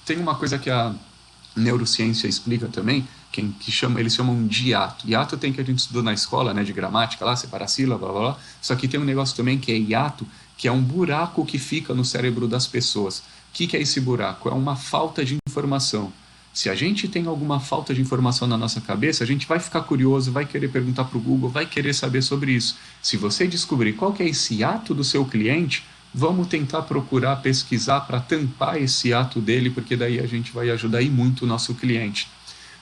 Tem uma coisa que a neurociência explica também, eles chamam de hiato. Hiato tem que a gente estudou na escola, né, de gramática, lá, separar sílaba, blá, blá, blá. Só que tem um negócio também que é hiato, que é um buraco que fica no cérebro das pessoas. O que é esse buraco? É uma falta de informação. Se a gente tem alguma falta de informação na nossa cabeça, a gente vai ficar curioso, vai querer perguntar para o Google, vai querer saber sobre isso. Se você descobrir qual que é esse hiato do seu cliente, vamos tentar procurar pesquisar para tampar esse ato dele, porque daí a gente vai ajudar e muito o nosso cliente.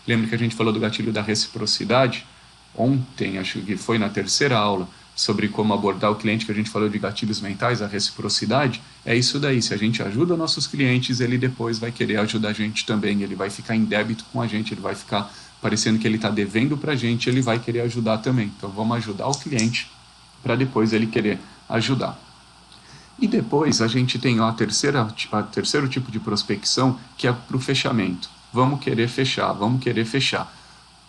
Lembra que a gente falou do gatilho da reciprocidade? Ontem, acho que foi na terceira aula, sobre como abordar o cliente, que a gente falou de gatilhos mentais, a reciprocidade, é isso daí. Se a gente ajuda nossos clientes, ele depois vai querer ajudar a gente também, ele vai ficar em débito com a gente, ele vai ficar parecendo que ele está devendo para a gente, ele vai querer ajudar também. Então vamos ajudar o cliente para depois ele querer ajudar. E depois a gente tem a terceiro tipo de prospecção, que é para o fechamento. Vamos querer fechar, vamos querer fechar.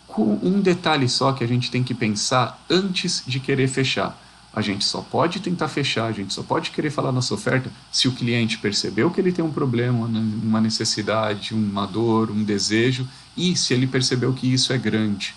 Com um detalhe só que a gente tem que pensar antes de querer fechar. A gente só pode tentar fechar, a gente só pode querer falar nossa oferta se o cliente percebeu que ele tem um problema, uma necessidade, uma dor, um desejo, e se ele percebeu que isso é grande.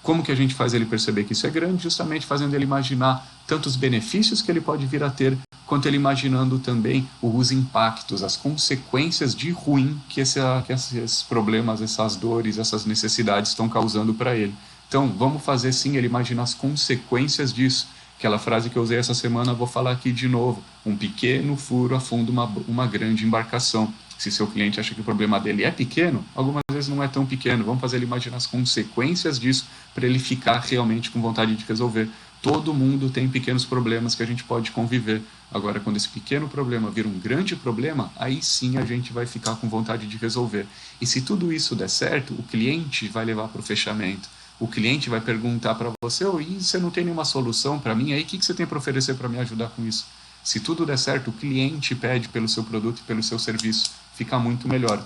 Como que a gente faz ele perceber que isso é grande? Justamente fazendo ele imaginar tanto os benefícios que ele pode vir a ter, quanto ele imaginando também os impactos, as consequências de ruim que esses problemas, essas dores, essas necessidades estão causando para ele. Então, vamos fazer sim ele imaginar as consequências disso. Aquela frase que eu usei essa semana, eu vou falar aqui de novo. Um pequeno furo afunda uma grande embarcação. Se seu cliente acha que o problema dele é pequeno, algumas vezes não é tão pequeno. Vamos fazer ele imaginar as consequências disso para ele ficar realmente com vontade de resolver. Todo mundo tem pequenos problemas que a gente pode conviver. Agora, quando esse pequeno problema vira um grande problema, aí sim a gente vai ficar com vontade de resolver. E se tudo isso der certo, o cliente vai levar para o fechamento. O cliente vai perguntar para você, e você não tem nenhuma solução para mim? Aí o que você tem para oferecer para me ajudar com isso? Se tudo der certo, o cliente pede pelo seu produto e pelo seu serviço. Fica muito melhor.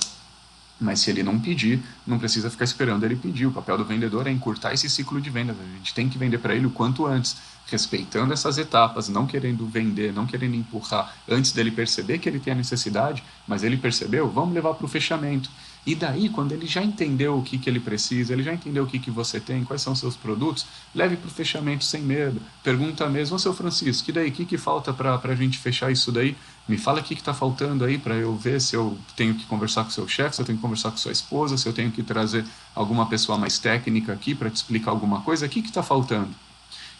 Mas se ele não pedir, não precisa ficar esperando ele pedir. O papel do vendedor é encurtar esse ciclo de vendas. A gente tem que vender para ele o quanto antes, respeitando essas etapas, não querendo vender, não querendo empurrar antes dele perceber que ele tem a necessidade, mas ele percebeu, vamos levar para o fechamento. E daí, quando ele já entendeu o que ele precisa, ele já entendeu o que você tem, quais são os seus produtos, leve para o fechamento sem medo. Pergunta mesmo, seu Francisco, e daí, o que falta para a gente fechar isso daí? Me fala o que está faltando aí para eu ver se eu tenho que conversar com o seu chefe, se eu tenho que conversar com sua esposa, se eu tenho que trazer alguma pessoa mais técnica aqui para te explicar alguma coisa, o que está faltando?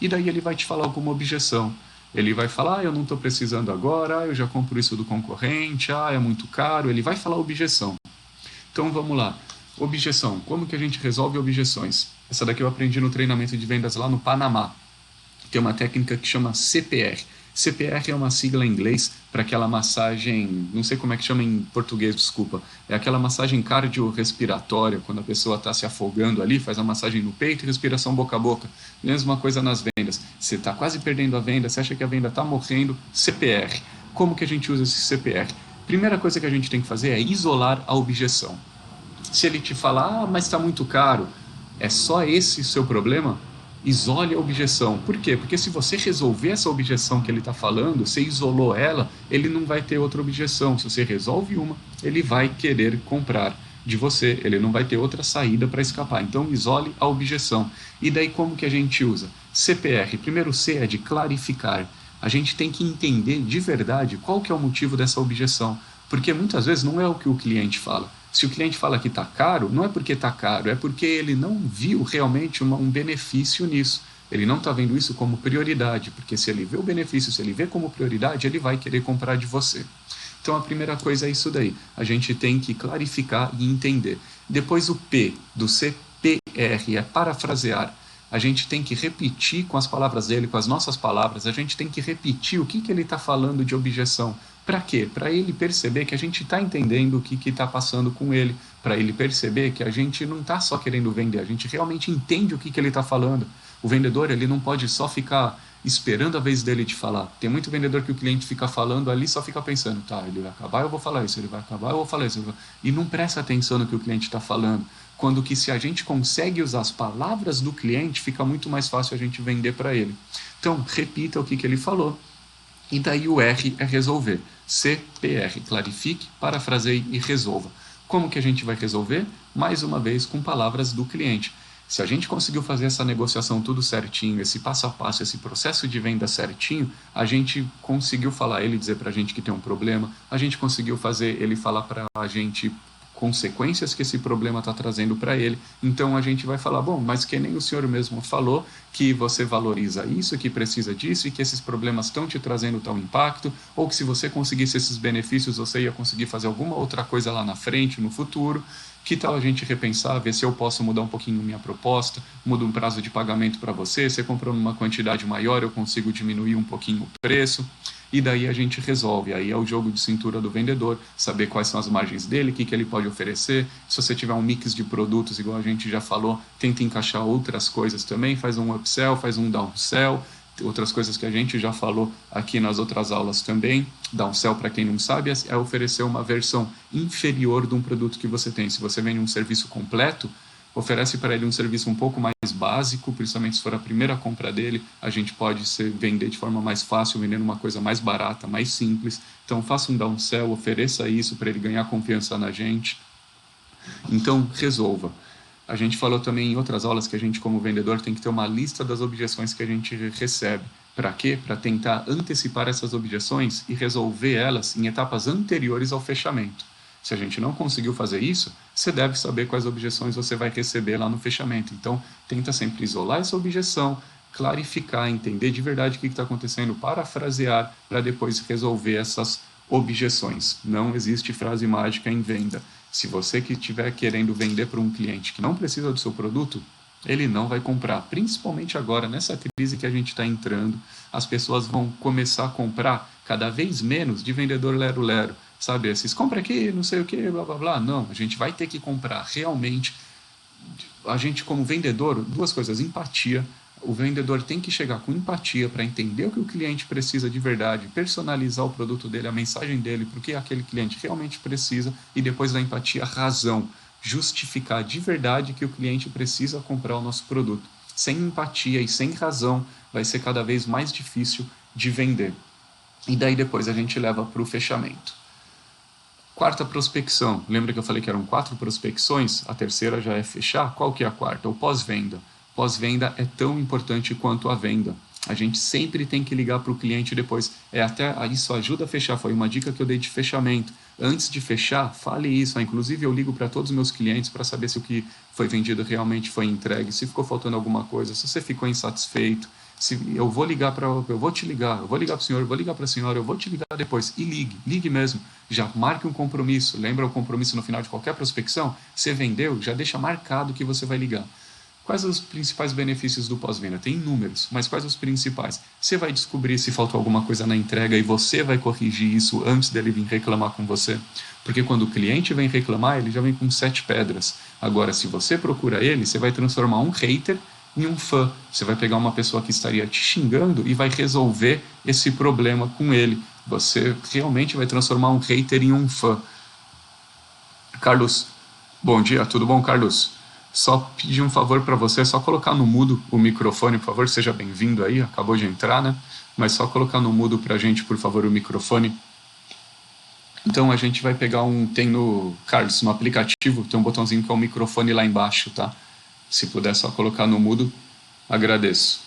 E daí ele vai te falar alguma objeção. Ele vai falar, eu não estou precisando agora, eu já compro isso do concorrente, é muito caro. Ele vai falar objeção. Então vamos lá. Objeção. Como que a gente resolve objeções? Essa daqui eu aprendi no treinamento de vendas lá no Panamá. Tem uma técnica que chama CPR. CPR é uma sigla em inglês para aquela massagem, não sei como é que chama em português, desculpa. É aquela massagem cardiorrespiratória, quando a pessoa está se afogando ali, faz a massagem no peito e respiração boca a boca. Mesma coisa nas vendas. Você está quase perdendo a venda, você acha que a venda está morrendo, CPR. Como que a gente usa esse CPR? Primeira coisa que a gente tem que fazer é isolar a objeção. Se ele te falar, mas está muito caro, é só esse o seu problema? Isole a objeção. Por quê? Porque se você resolver essa objeção que ele está falando, você isolou ela, ele não vai ter outra objeção. Se você resolve uma, ele vai querer comprar de você, ele não vai ter outra saída para escapar. Então, isole a objeção. E daí como que a gente usa? CPR. Primeiro C é de clarificar. A gente tem que entender de verdade qual que é o motivo dessa objeção. Porque muitas vezes não é o que o cliente fala. Se o cliente fala que está caro, não é porque está caro, é porque ele não viu realmente um benefício nisso. Ele não está vendo isso como prioridade, porque se ele vê o benefício, se ele vê como prioridade, ele vai querer comprar de você. Então a primeira coisa é isso daí. A gente tem que clarificar e entender. Depois o P do CPR é parafrasear. A gente tem que repetir com as palavras dele, com as nossas palavras, a gente tem que repetir o que ele está falando de objeção. Para quê? Para ele perceber que a gente está entendendo o que está passando com ele, para ele perceber que a gente não está só querendo vender, a gente realmente entende o que ele está falando. O vendedor ele não pode só ficar esperando a vez dele de falar. Tem muito vendedor que o cliente fica falando ali, só fica pensando, tá, ele vai acabar, eu vou falar isso, ele vai acabar, eu vou falar isso. E não presta atenção no que o cliente está falando. Quando que se a gente consegue usar as palavras do cliente, fica muito mais fácil a gente vender para ele. Então, repita o que ele falou. E daí o R é resolver. CPR, clarifique, parafraseie e resolva. Como que a gente vai resolver? Mais uma vez com palavras do cliente. Se a gente conseguiu fazer essa negociação tudo certinho, esse passo a passo, esse processo de venda certinho, a gente conseguiu falar, ele dizer para a gente que tem um problema, a gente conseguiu fazer ele falar para a gente consequências que esse problema está trazendo para ele. Então a gente vai falar, bom, mas que nem o senhor mesmo falou, que você valoriza isso, que precisa disso e que esses problemas estão te trazendo tal impacto, ou que se você conseguisse esses benefícios, você ia conseguir fazer alguma outra coisa lá na frente, no futuro. Que tal a gente repensar, ver se eu posso mudar um pouquinho minha proposta, mudo um prazo de pagamento para você comprou numa quantidade maior, eu consigo diminuir um pouquinho o preço, e daí a gente resolve. Aí é o jogo de cintura do vendedor, saber quais são as margens dele, o que ele pode oferecer. Se você tiver um mix de produtos, igual a gente já falou, tenta encaixar outras coisas também, faz um upsell, faz um downsell, outras coisas que a gente já falou aqui nas outras aulas também. Downsell, para quem não sabe, é oferecer uma versão inferior de um produto que você tem. Se você vende um serviço completo, oferece para ele um serviço um pouco mais básico, principalmente se for a primeira compra dele, a gente pode vender de forma mais fácil, vendendo uma coisa mais barata, mais simples. Então faça um downsell, ofereça isso para ele ganhar confiança na gente. Então resolva. A gente falou também em outras aulas que a gente, como vendedor, tem que ter uma lista das objeções que a gente recebe. Para quê? Para tentar antecipar essas objeções e resolver elas em etapas anteriores ao fechamento. Se a gente não conseguiu fazer isso, você deve saber quais objeções você vai receber lá no fechamento. Então, tenta sempre isolar essa objeção, clarificar, entender de verdade o que está acontecendo, parafrasear, para depois resolver essas objeções. Não existe frase mágica em venda. Se você que estiver querendo vender para um cliente que não precisa do seu produto, ele não vai comprar. Principalmente agora, nessa crise que a gente está entrando, as pessoas vão começar a comprar cada vez menos de vendedor lero-lero. Sabe, esses, compra aqui, não sei o que, blá, blá, blá. Não, a gente vai ter que comprar realmente. A gente, como vendedor, duas coisas, empatia. O vendedor tem que chegar com empatia para entender o que o cliente precisa de verdade, personalizar o produto dele, a mensagem dele, para o que aquele cliente realmente precisa, e depois da empatia, razão, justificar de verdade que o cliente precisa comprar o nosso produto. Sem empatia e sem razão, vai ser cada vez mais difícil de vender. E daí depois a gente leva para o fechamento. Quarta prospecção. Lembra que eu falei que eram 4 prospecções? A terceira já é fechar. Qual que é a quarta? O pós-venda. Pós-venda é tão importante quanto a venda. A gente sempre tem que ligar para o cliente depois. Isso ajuda a fechar. Foi uma dica que eu dei de fechamento. Antes de fechar, fale isso. Inclusive, eu ligo para todos os meus clientes para saber se o que foi vendido realmente foi entregue, se ficou faltando alguma coisa, se você ficou insatisfeito. Eu vou te ligar, eu vou ligar para o senhor, eu vou ligar para a senhora, eu vou te ligar depois. E ligue mesmo. Já marque um compromisso. Lembra o compromisso no final de qualquer prospecção? Você vendeu, já deixa marcado que você vai ligar. Quais os principais benefícios do pós-venda? Tem inúmeros, mas quais os principais? Você vai descobrir se faltou alguma coisa na entrega e você vai corrigir isso antes dele vir reclamar com você. Porque quando o cliente vem reclamar, ele já vem com 7 pedras. Agora, se você procura ele, você vai transformar um hater em um fã. Você vai pegar uma pessoa que estaria te xingando e vai resolver esse problema com ele. Você realmente vai transformar um hater em um fã. Carlos, bom dia, tudo bom, Carlos? Só pedir um favor para você, só colocar no mudo o microfone, por favor, seja bem-vindo aí, acabou de entrar, né? Mas só colocar no mudo pra gente, por favor, o microfone. Então a gente vai pegar tem no, Carlos, no aplicativo, tem um botãozinho que é o microfone lá embaixo, tá? Se puder só colocar no mudo, agradeço.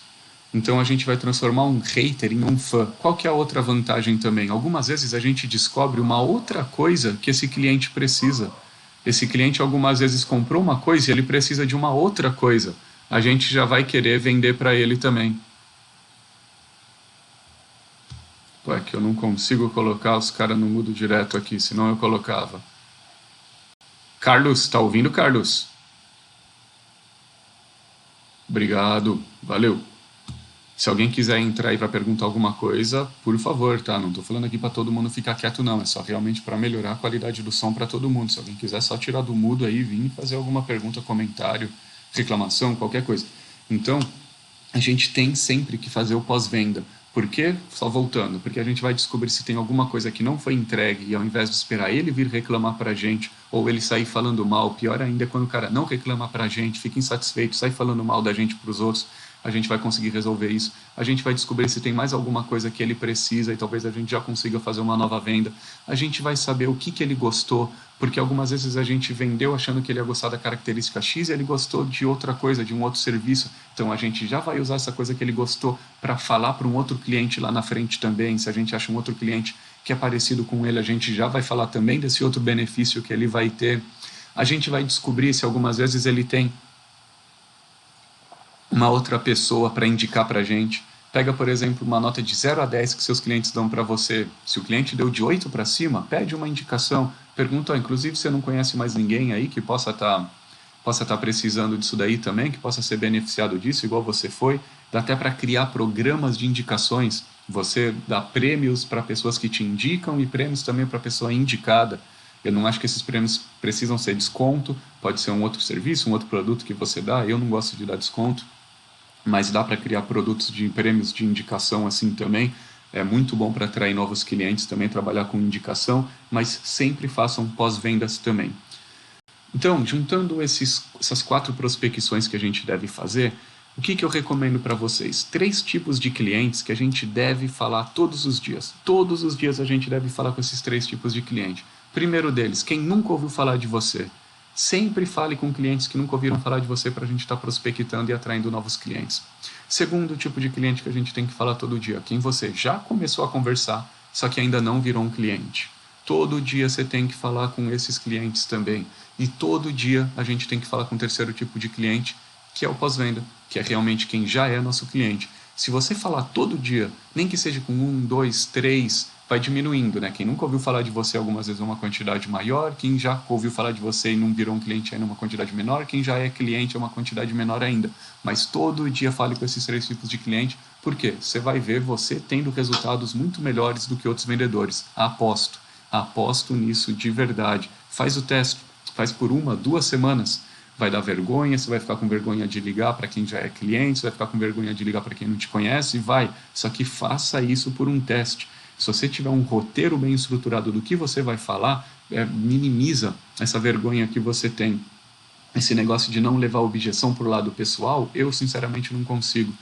Então a gente vai transformar um hater em um fã. Qual que é a outra vantagem também? Algumas vezes a gente descobre uma outra coisa que esse cliente precisa. Esse cliente algumas vezes comprou uma coisa e ele precisa de uma outra coisa. A gente já vai querer vender para ele também. Ué, que eu não consigo colocar os caras no mudo direto aqui, senão eu colocava. Carlos, tá ouvindo, Carlos? Obrigado, valeu. Se alguém quiser entrar aí para perguntar alguma coisa, por favor, tá? Não tô falando aqui para todo mundo ficar quieto, não. É só realmente para melhorar a qualidade do som para todo mundo. Se alguém quiser só tirar do mudo aí, vir e fazer alguma pergunta, comentário, reclamação, qualquer coisa. Então, a gente tem sempre que fazer o pós-venda. Por quê? Só voltando, porque a gente vai descobrir se tem alguma coisa que não foi entregue e ao invés de esperar ele vir reclamar pra gente ou ele sair falando mal, pior ainda é quando o cara não reclama pra gente, fica insatisfeito, sai falando mal da gente pros outros, a gente vai conseguir resolver isso. A gente vai descobrir se tem mais alguma coisa que ele precisa e talvez a gente já consiga fazer uma nova venda. A gente vai saber o que ele gostou, porque algumas vezes a gente vendeu achando que ele ia gostar da característica X e ele gostou de outra coisa, de um outro serviço. Então a gente já vai usar essa coisa que ele gostou para falar para um outro cliente lá na frente também. Se a gente acha um outro cliente que é parecido com ele, a gente já vai falar também desse outro benefício que ele vai ter. A gente vai descobrir se algumas vezes ele tem uma outra pessoa para indicar para a gente. Pega, por exemplo, uma nota de 0 a 10 que seus clientes dão para você. Se o cliente deu de 8 para cima, pede uma indicação. Pergunta, ó, inclusive, você não conhece mais ninguém aí que possa estar precisando disso daí também, que possa ser beneficiado disso, igual você foi. Dá até para criar programas de indicações. Você dá prêmios para pessoas que te indicam e prêmios também para a pessoa indicada. Eu não acho que esses prêmios precisam ser desconto, pode ser um outro serviço, um outro produto que você dá. Eu não gosto de dar desconto, mas dá para criar produtos de prêmios de indicação assim também. É muito bom para atrair novos clientes também, trabalhar com indicação, mas sempre façam pós-vendas também. Então, juntando essas 4 prospecções que a gente deve fazer, o que eu recomendo para vocês? 3 tipos de clientes que a gente deve falar todos os dias. Todos os dias a gente deve falar com esses 3 tipos de cliente. Primeiro deles, quem nunca ouviu falar de você. Sempre fale com clientes que nunca ouviram falar de você para a gente estar prospectando e atraindo novos clientes. Segundo tipo de cliente que a gente tem que falar todo dia, quem você já começou a conversar, só que ainda não virou um cliente. Todo dia você tem que falar com esses clientes também. E todo dia a gente tem que falar com o terceiro tipo de cliente, que é o pós-venda, que é realmente quem já é nosso cliente. Se você falar todo dia, nem que seja com 1, 2, 3, vai diminuindo, né? Quem nunca ouviu falar de você algumas vezes é uma quantidade maior, quem já ouviu falar de você e não virou um cliente ainda é uma quantidade menor, quem já é cliente é uma quantidade menor ainda. Mas todo dia fale com esses 3 tipos de cliente, porque você vai ver você tendo resultados muito melhores do que outros vendedores. Aposto. Aposto nisso de verdade. Faz o teste, faz por 1, 2 semanas. Vai dar vergonha, você vai ficar com vergonha de ligar para quem já é cliente, você vai ficar com vergonha de ligar para quem não te conhece, vai. Só que faça isso por um teste. Se você tiver um roteiro bem estruturado do que você vai falar, minimiza essa vergonha que você tem. Esse negócio de não levar objeção para o lado pessoal, eu sinceramente não consigo.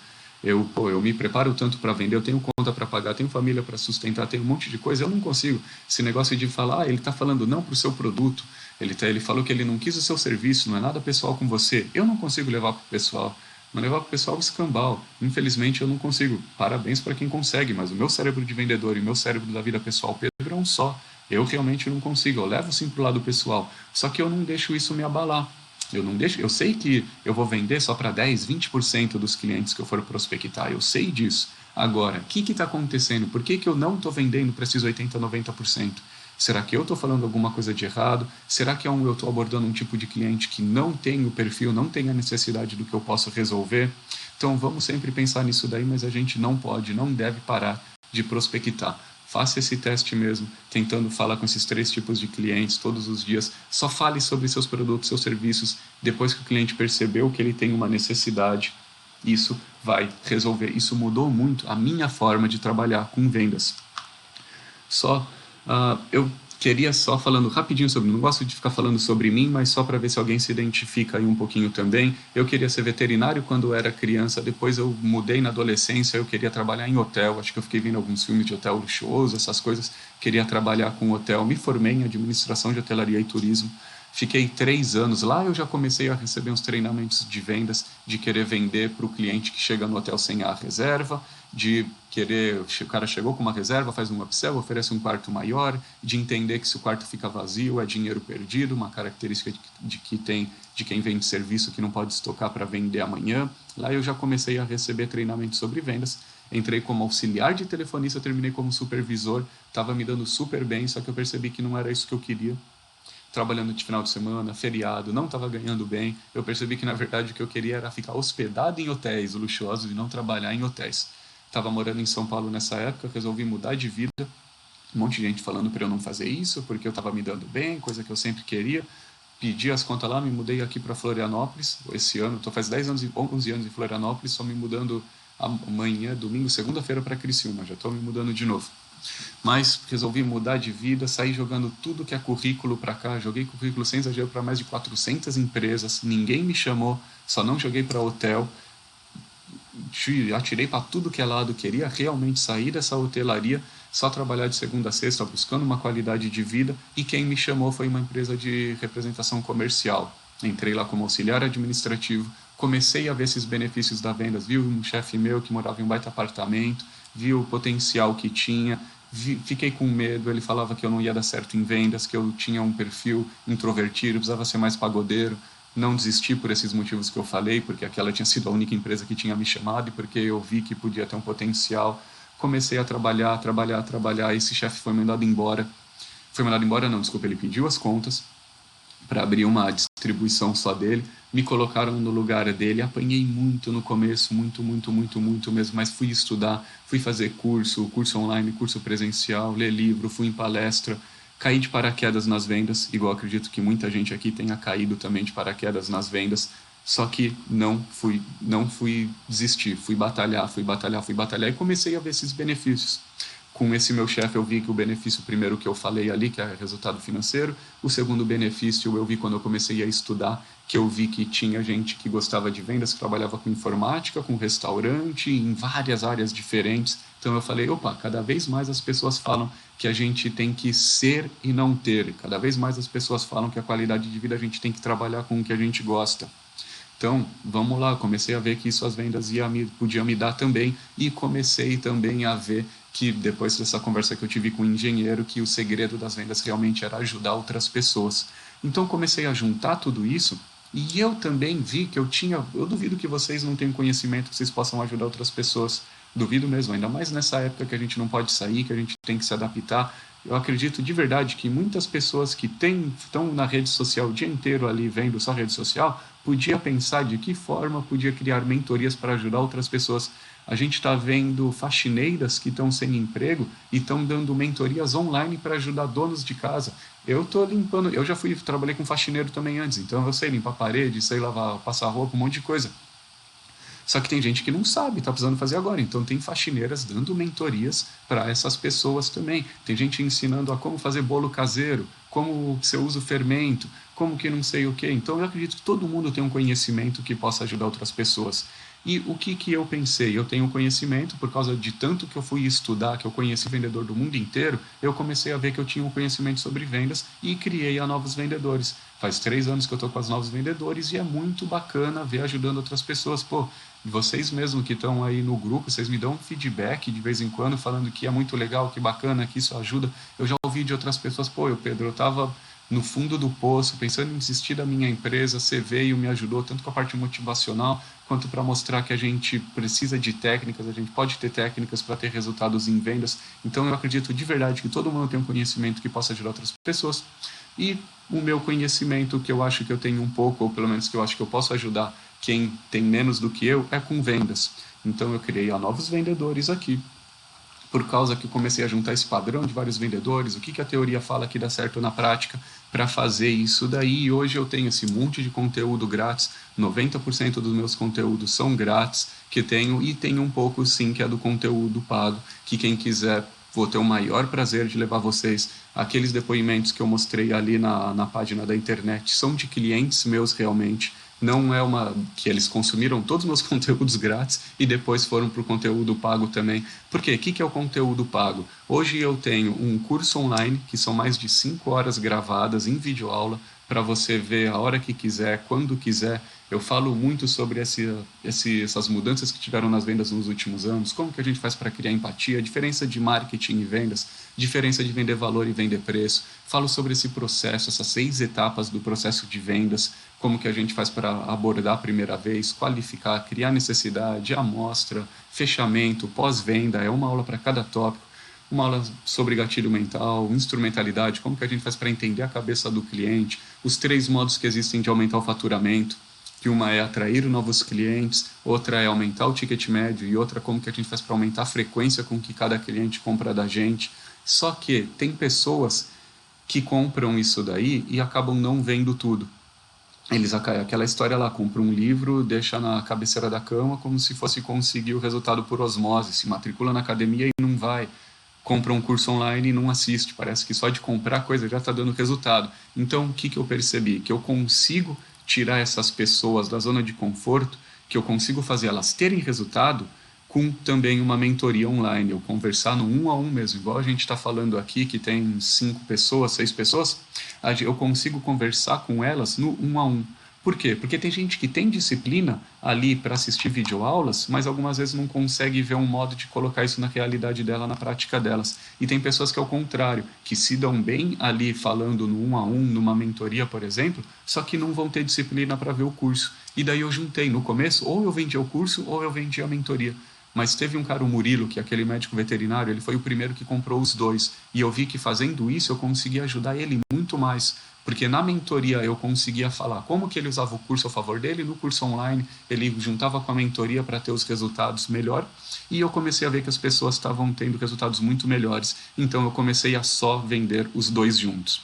Eu me preparo tanto para vender, eu tenho conta para pagar, tenho família para sustentar, tenho um monte de coisa, eu não consigo. Esse negócio de falar, ele está falando não para o seu produto, ele falou que ele não quis o seu serviço, não é nada pessoal com você. Eu não consigo levar para o pessoal. Não levar para o pessoal escambau. Infelizmente eu não consigo. Parabéns para quem consegue, mas o meu cérebro de vendedor e o meu cérebro da vida pessoal, Pedro, é um só. Eu realmente não consigo. Eu levo sim para o lado pessoal. Só que eu não deixo isso me abalar. Eu sei que eu vou vender só para 10, 20% dos clientes que eu for prospectar, eu sei disso. Agora, o que está acontecendo? Por que eu não estou vendendo para esses 80, 90%? Será que eu estou falando alguma coisa de errado? Será que eu estou abordando um tipo de cliente que não tem o perfil, não tem a necessidade do que eu posso resolver? Então vamos sempre pensar nisso daí, mas a gente não pode, não deve parar de prospectar. Faça esse teste mesmo, tentando falar com esses 3 tipos de clientes todos os dias. Só fale sobre seus produtos, seus serviços. Depois que o cliente percebeu que ele tem uma necessidade, isso vai resolver. Isso mudou muito a minha forma de trabalhar com vendas. Eu queria só falando rapidinho sobre, não gosto de ficar falando sobre mim, mas só para ver se alguém se identifica aí um pouquinho também. Eu queria ser veterinário quando era criança, depois eu mudei na adolescência, eu queria trabalhar em hotel, acho que eu fiquei vendo alguns filmes de hotel luxuoso, essas coisas, queria trabalhar com hotel, me formei em administração de hotelaria e turismo. Fiquei 3 anos lá, eu já comecei a receber uns treinamentos de vendas, de querer vender para o cliente que chega no hotel sem a reserva, de querer, o cara chegou com uma reserva, faz um upsell, oferece um quarto maior, de entender que se o quarto fica vazio é dinheiro perdido, uma característica de quem vende serviço que não pode estocar para vender amanhã. Lá eu já comecei a receber treinamento sobre vendas, entrei como auxiliar de telefonista, terminei como supervisor, estava me dando super bem, só que eu percebi que não era isso que eu queria. Trabalhando de final de semana, feriado, não estava ganhando bem. Eu percebi que, na verdade, o que eu queria era ficar hospedado em hotéis luxuosos e não trabalhar em hotéis. Estava morando em São Paulo nessa época, resolvi mudar de vida. Um monte de gente falando para eu não fazer isso, porque eu estava me dando bem, coisa que eu sempre queria. Pedi as contas lá, me mudei aqui para Florianópolis. Esse ano, estou faz 10 anos, 11 anos em Florianópolis, só me mudando amanhã, domingo, segunda-feira para Criciúma. Já estou me mudando de novo. Mas resolvi mudar de vida, saí jogando tudo que é currículo para cá, joguei currículo sem exagero para mais de 400 empresas, ninguém me chamou, só não joguei para hotel, atirei para tudo que é lado, queria realmente sair dessa hotelaria, só trabalhar de segunda a sexta, buscando uma qualidade de vida, e quem me chamou foi uma empresa de representação comercial. Entrei lá como auxiliar administrativo, comecei a ver esses benefícios da vendas, vi um chefe meu que morava em um baita apartamento, vi o potencial que tinha, fiquei com medo, ele falava que eu não ia dar certo em vendas, que eu tinha um perfil introvertido, precisava ser mais pagodeiro. Não desisti por esses motivos que eu falei, porque aquela tinha sido a única empresa que tinha me chamado e porque eu vi que podia ter um potencial. Comecei a trabalhar, esse chefe foi mandado embora. foi mandado embora, não, desculpa, ele pediu as contas para abrir uma distribuição só dele, me colocaram no lugar dele, apanhei muito no começo, muito mesmo, mas fui estudar, fui fazer curso online, curso presencial, ler livro, fui em palestra, caí de paraquedas nas vendas, igual acredito que muita gente aqui tenha caído também de paraquedas nas vendas, só que não fui desistir, fui batalhar e comecei a ver esses benefícios. Com esse meu chefe eu vi que o benefício primeiro que eu falei ali, que é resultado financeiro, o segundo benefício eu vi quando eu comecei a estudar, que eu vi que tinha gente que gostava de vendas, que trabalhava com informática, com restaurante, em várias áreas diferentes. Então eu falei, opa, cada vez mais as pessoas falam que a gente tem que ser e não ter. Cada vez mais as pessoas falam que a qualidade de vida a gente tem que trabalhar com o que a gente gosta. Então, vamos lá, comecei a ver que isso as vendas podia me dar também, e comecei também a ver que depois dessa conversa que eu tive com o engenheiro, que o segredo das vendas realmente era ajudar outras pessoas. Então comecei a juntar tudo isso, e eu também vi que eu duvido que vocês não tenham conhecimento que vocês possam ajudar outras pessoas. Duvido mesmo, ainda mais nessa época que a gente não pode sair, que a gente tem que se adaptar. Eu acredito de verdade que muitas pessoas que estão na rede social o dia inteiro ali vendo só rede social, podia pensar de que forma podia criar mentorias para ajudar outras pessoas. A gente está vendo faxineiras que estão sem emprego e estão dando mentorias online para ajudar donos de casa. Eu estou limpando, eu já trabalhei com faxineiro também antes, então eu sei limpar parede, sei lavar, passar roupa, um monte de coisa. Só que tem gente que não sabe, está precisando fazer agora. Então tem faxineiras dando mentorias para essas pessoas também. Tem gente ensinando a como fazer bolo caseiro, como você usa o fermento, como que não sei o quê. Então eu acredito que todo mundo tem um conhecimento que possa ajudar outras pessoas. E o que eu pensei? Eu tenho conhecimento, por causa de tanto que eu fui estudar, que eu conheci vendedor do mundo inteiro, eu comecei a ver que eu tinha um conhecimento sobre vendas e criei a Novos Vendedores. Faz 3 anos que eu estou com as Novos Vendedores e é muito bacana ver ajudando outras pessoas. Pô, vocês mesmo que estão aí no grupo, vocês me dão um feedback de vez em quando, falando que é muito legal, que bacana, que isso ajuda. Eu já ouvi de outras pessoas, pô, Pedro, eu estava no fundo do poço, pensando em desistir da minha empresa, você veio e me ajudou tanto com a parte motivacional, quanto para mostrar que a gente precisa de técnicas, a gente pode ter técnicas para ter resultados em vendas. Então eu acredito de verdade que todo mundo tem um conhecimento que possa ajudar outras pessoas. E o meu conhecimento, que eu acho que eu tenho um pouco, ou pelo menos que eu acho que eu posso ajudar quem tem menos do que eu, é com vendas. Então eu criei a Novos Vendedores aqui, por causa que eu comecei a juntar esse padrão de vários vendedores, o que a teoria fala que dá certo na prática, para fazer isso daí. E hoje eu tenho esse monte de conteúdo grátis, 90% dos meus conteúdos são grátis, que tenho, e tenho um pouco sim que é do conteúdo pago, que quem quiser, vou ter o maior prazer de levar vocês. Aqueles depoimentos que eu mostrei ali na página da internet são de clientes meus realmente. Não é uma que eles consumiram todos os meus conteúdos grátis e depois foram para o conteúdo pago também. Por quê? O que é o conteúdo pago? Hoje eu tenho um curso online, que são mais de 5 horas gravadas em videoaula, para você ver a hora que quiser, quando quiser. Eu falo muito sobre essas mudanças que tiveram nas vendas nos últimos anos, como que a gente faz para criar empatia, diferença de marketing e vendas, diferença de vender valor e vender preço. Falo sobre esse processo, essas 6 etapas do processo de vendas, como que a gente faz para abordar a primeira vez, qualificar, criar necessidade, amostra, fechamento, pós-venda, é uma aula para cada tópico. Uma aula sobre gatilho mental, instrumentalidade, como que a gente faz para entender a cabeça do cliente, os 3 modos que existem de aumentar o faturamento, que uma é atrair novos clientes, outra é aumentar o ticket médio e outra como que a gente faz para aumentar a frequência com que cada cliente compra da gente. Só que tem pessoas que compram isso daí e acabam não vendo tudo. Eles, aquela história lá, compra um livro, deixa na cabeceira da cama como se fosse conseguir o resultado por osmose, se matricula na academia e não vai, compra um curso online e não assiste, parece que só de comprar coisa já está dando resultado. Então o que eu percebi? Que eu consigo tirar essas pessoas da zona de conforto, que eu consigo fazer elas terem resultado com também uma mentoria online, eu conversar no 1 a 1 mesmo, igual a gente está falando aqui, que tem 5 pessoas, 6 pessoas, eu consigo conversar com elas no 1 a 1. Por quê? Porque tem gente que tem disciplina ali para assistir videoaulas, mas algumas vezes não consegue ver um modo de colocar isso na realidade dela, na prática delas. E tem pessoas que é o contrário, que se dão bem ali falando no 1 a 1, numa mentoria, por exemplo, só que não vão ter disciplina para ver o curso. E daí eu juntei no começo, ou eu vendia o curso ou eu vendia a mentoria. mas teve um cara, o Murilo, que é aquele médico veterinário, ele foi o primeiro que comprou os dois, e eu vi que fazendo isso eu consegui ajudar ele muito mais, porque na mentoria eu conseguia falar como que ele usava o curso a favor dele, no curso online ele juntava com a mentoria para ter os resultados melhor, e eu comecei a ver que as pessoas estavam tendo resultados muito melhores, então eu comecei a só vender os dois juntos.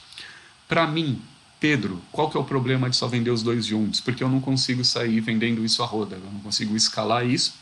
Para mim, Pedro, qual que é o problema de só vender os dois juntos? Porque eu não consigo sair vendendo isso a roda, eu não consigo escalar isso,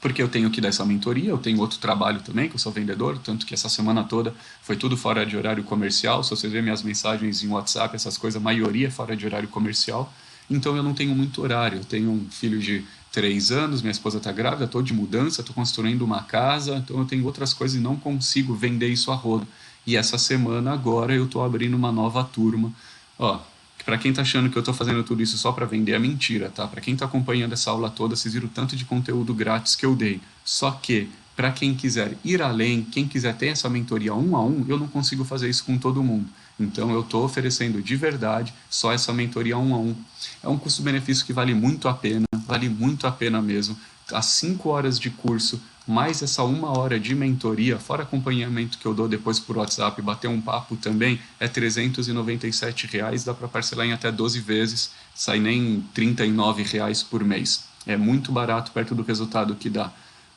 porque eu tenho que dar essa mentoria, eu tenho outro trabalho também, que eu sou vendedor, tanto que essa semana toda foi tudo fora de horário comercial, se você ver minhas mensagens em WhatsApp, essas coisas, a maioria é fora de horário comercial, então eu não tenho muito horário, eu tenho um filho de 3 anos, minha esposa está grávida, estou de mudança, estou construindo uma casa, então eu tenho outras coisas e não consigo vender isso a rodo. E essa semana agora eu estou abrindo uma nova turma. Ó, para quem tá achando que eu tô fazendo tudo isso só para vender, é mentira, tá? Para quem tá acompanhando essa aula toda, vocês viram o tanto de conteúdo grátis que eu dei. Só que, para quem quiser ir além, quem quiser ter essa mentoria 1 a 1, eu não consigo fazer isso com todo mundo. Então eu tô oferecendo de verdade só essa mentoria 1 a 1. É um custo-benefício que vale muito a pena mesmo. As 5 horas de curso, mais essa 1 hora de mentoria, fora acompanhamento que eu dou depois por WhatsApp, bater um papo também, é R$ 397, dá para parcelar em até 12 vezes, sai nem R$ 39 por mês. É muito barato perto do resultado que dá.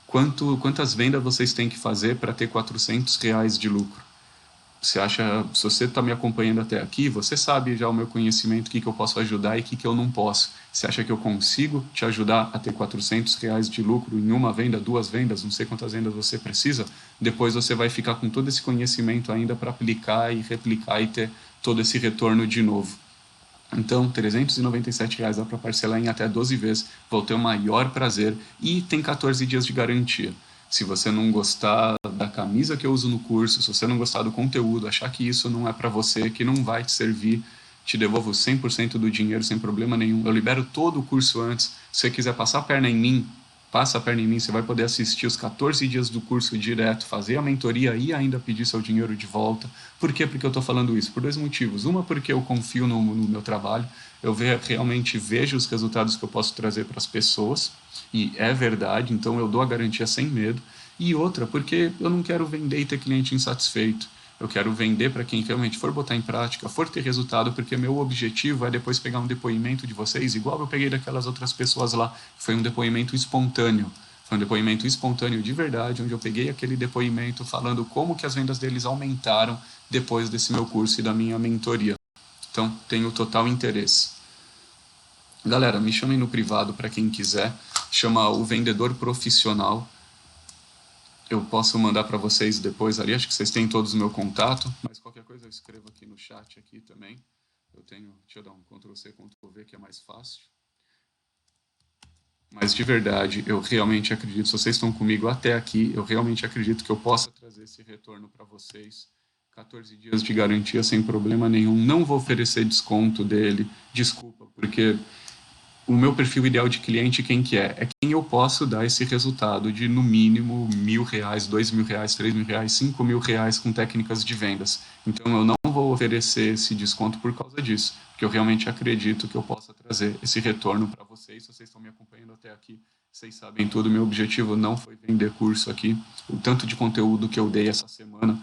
Quantas vendas vocês têm que fazer para ter R$ 400 de lucro? Você acha, se você está me acompanhando até aqui, você sabe já o meu conhecimento, o que eu posso ajudar e o que eu não posso. Você acha que eu consigo te ajudar a ter R$ 400 de lucro em uma venda, 2 vendas, não sei quantas vendas você precisa? Depois você vai ficar com todo esse conhecimento ainda para aplicar e replicar e ter todo esse retorno de novo. Então, R$ 397 dá para parcelar em até 12 vezes, vou ter o maior prazer e tem 14 dias de garantia. Se você não gostar da camisa que eu uso no curso, se você não gostar do conteúdo, achar que isso não é para você, que não vai te servir, te devolvo 100% do dinheiro sem problema nenhum. Eu libero todo o curso antes. Se você quiser passar a perna em mim, passa a perna em mim, você vai poder assistir os 14 dias do curso direto, fazer a mentoria e ainda pedir seu dinheiro de volta. Por quê? Porque eu estou falando isso? Por 2 motivos. Uma, porque eu confio no meu trabalho, realmente vejo os resultados que eu posso trazer para as pessoas, e é verdade, então eu dou a garantia sem medo. E outra, porque eu não quero vender e ter cliente insatisfeito. Eu quero vender para quem realmente for botar em prática, for ter resultado, porque meu objetivo é depois pegar um depoimento de vocês, igual eu peguei daquelas outras pessoas lá, que foi um depoimento espontâneo. Foi um depoimento espontâneo de verdade, onde eu peguei aquele depoimento falando como que as vendas deles aumentaram depois desse meu curso e da minha mentoria. Então, tenho total interesse. Galera, me chamem no privado para quem quiser, chama o Vendedor Profissional. Eu posso mandar para vocês depois ali, acho que vocês têm todos o meu contato, mas qualquer coisa eu escrevo aqui no chat aqui também. Deixa eu dar um Ctrl+C, Ctrl+V, que é mais fácil. Mas de verdade, eu realmente acredito, se vocês estão comigo até aqui, eu realmente acredito que eu possa trazer esse retorno para vocês. 14 dias de garantia sem problema nenhum. Não vou oferecer desconto dele, desculpa, porque o meu perfil ideal de cliente, quem que é? É quem eu posso dar esse resultado de, no mínimo, R$ 1.000, R$ 2.000, R$ 3.000, R$ 5.000 com técnicas de vendas. Então, eu não vou oferecer esse desconto por causa disso, porque eu realmente acredito que eu possa trazer esse retorno para vocês. Se vocês estão me acompanhando até aqui, vocês sabem tudo. Meu objetivo não foi vender curso aqui. O tanto de conteúdo que eu dei essa semana,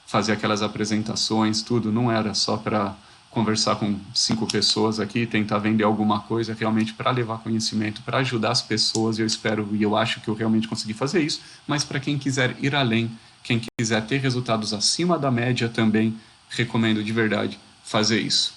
fazer aquelas apresentações, tudo, não era só para conversar com 5 pessoas aqui, tentar vender alguma coisa realmente para levar conhecimento, para ajudar as pessoas, eu espero e eu acho que eu realmente consegui fazer isso, mas para quem quiser ir além, quem quiser ter resultados acima da média também, recomendo de verdade fazer isso.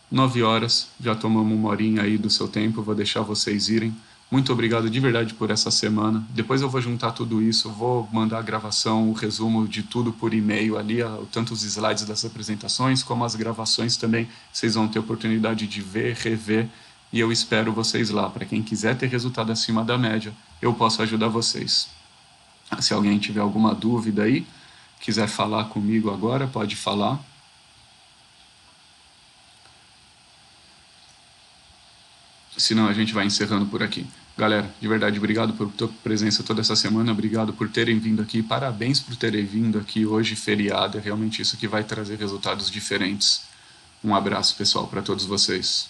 9 horas, já tomamos 1 horinha aí do seu tempo, vou deixar vocês irem. Muito obrigado de verdade por essa semana. Depois eu vou juntar tudo isso, vou mandar a gravação, o resumo de tudo por e-mail ali, tanto os slides das apresentações, como as gravações também. Vocês vão ter oportunidade de ver, rever, e eu espero vocês lá. Para quem quiser ter resultado acima da média, eu posso ajudar vocês. Se alguém tiver alguma dúvida aí, quiser falar comigo agora, pode falar. Senão a gente vai encerrando por aqui. Galera, de verdade, obrigado por tua presença toda essa semana, obrigado por terem vindo aqui, parabéns por terem vindo aqui hoje, feriado, é realmente isso que vai trazer resultados diferentes. Um abraço, pessoal, para todos vocês.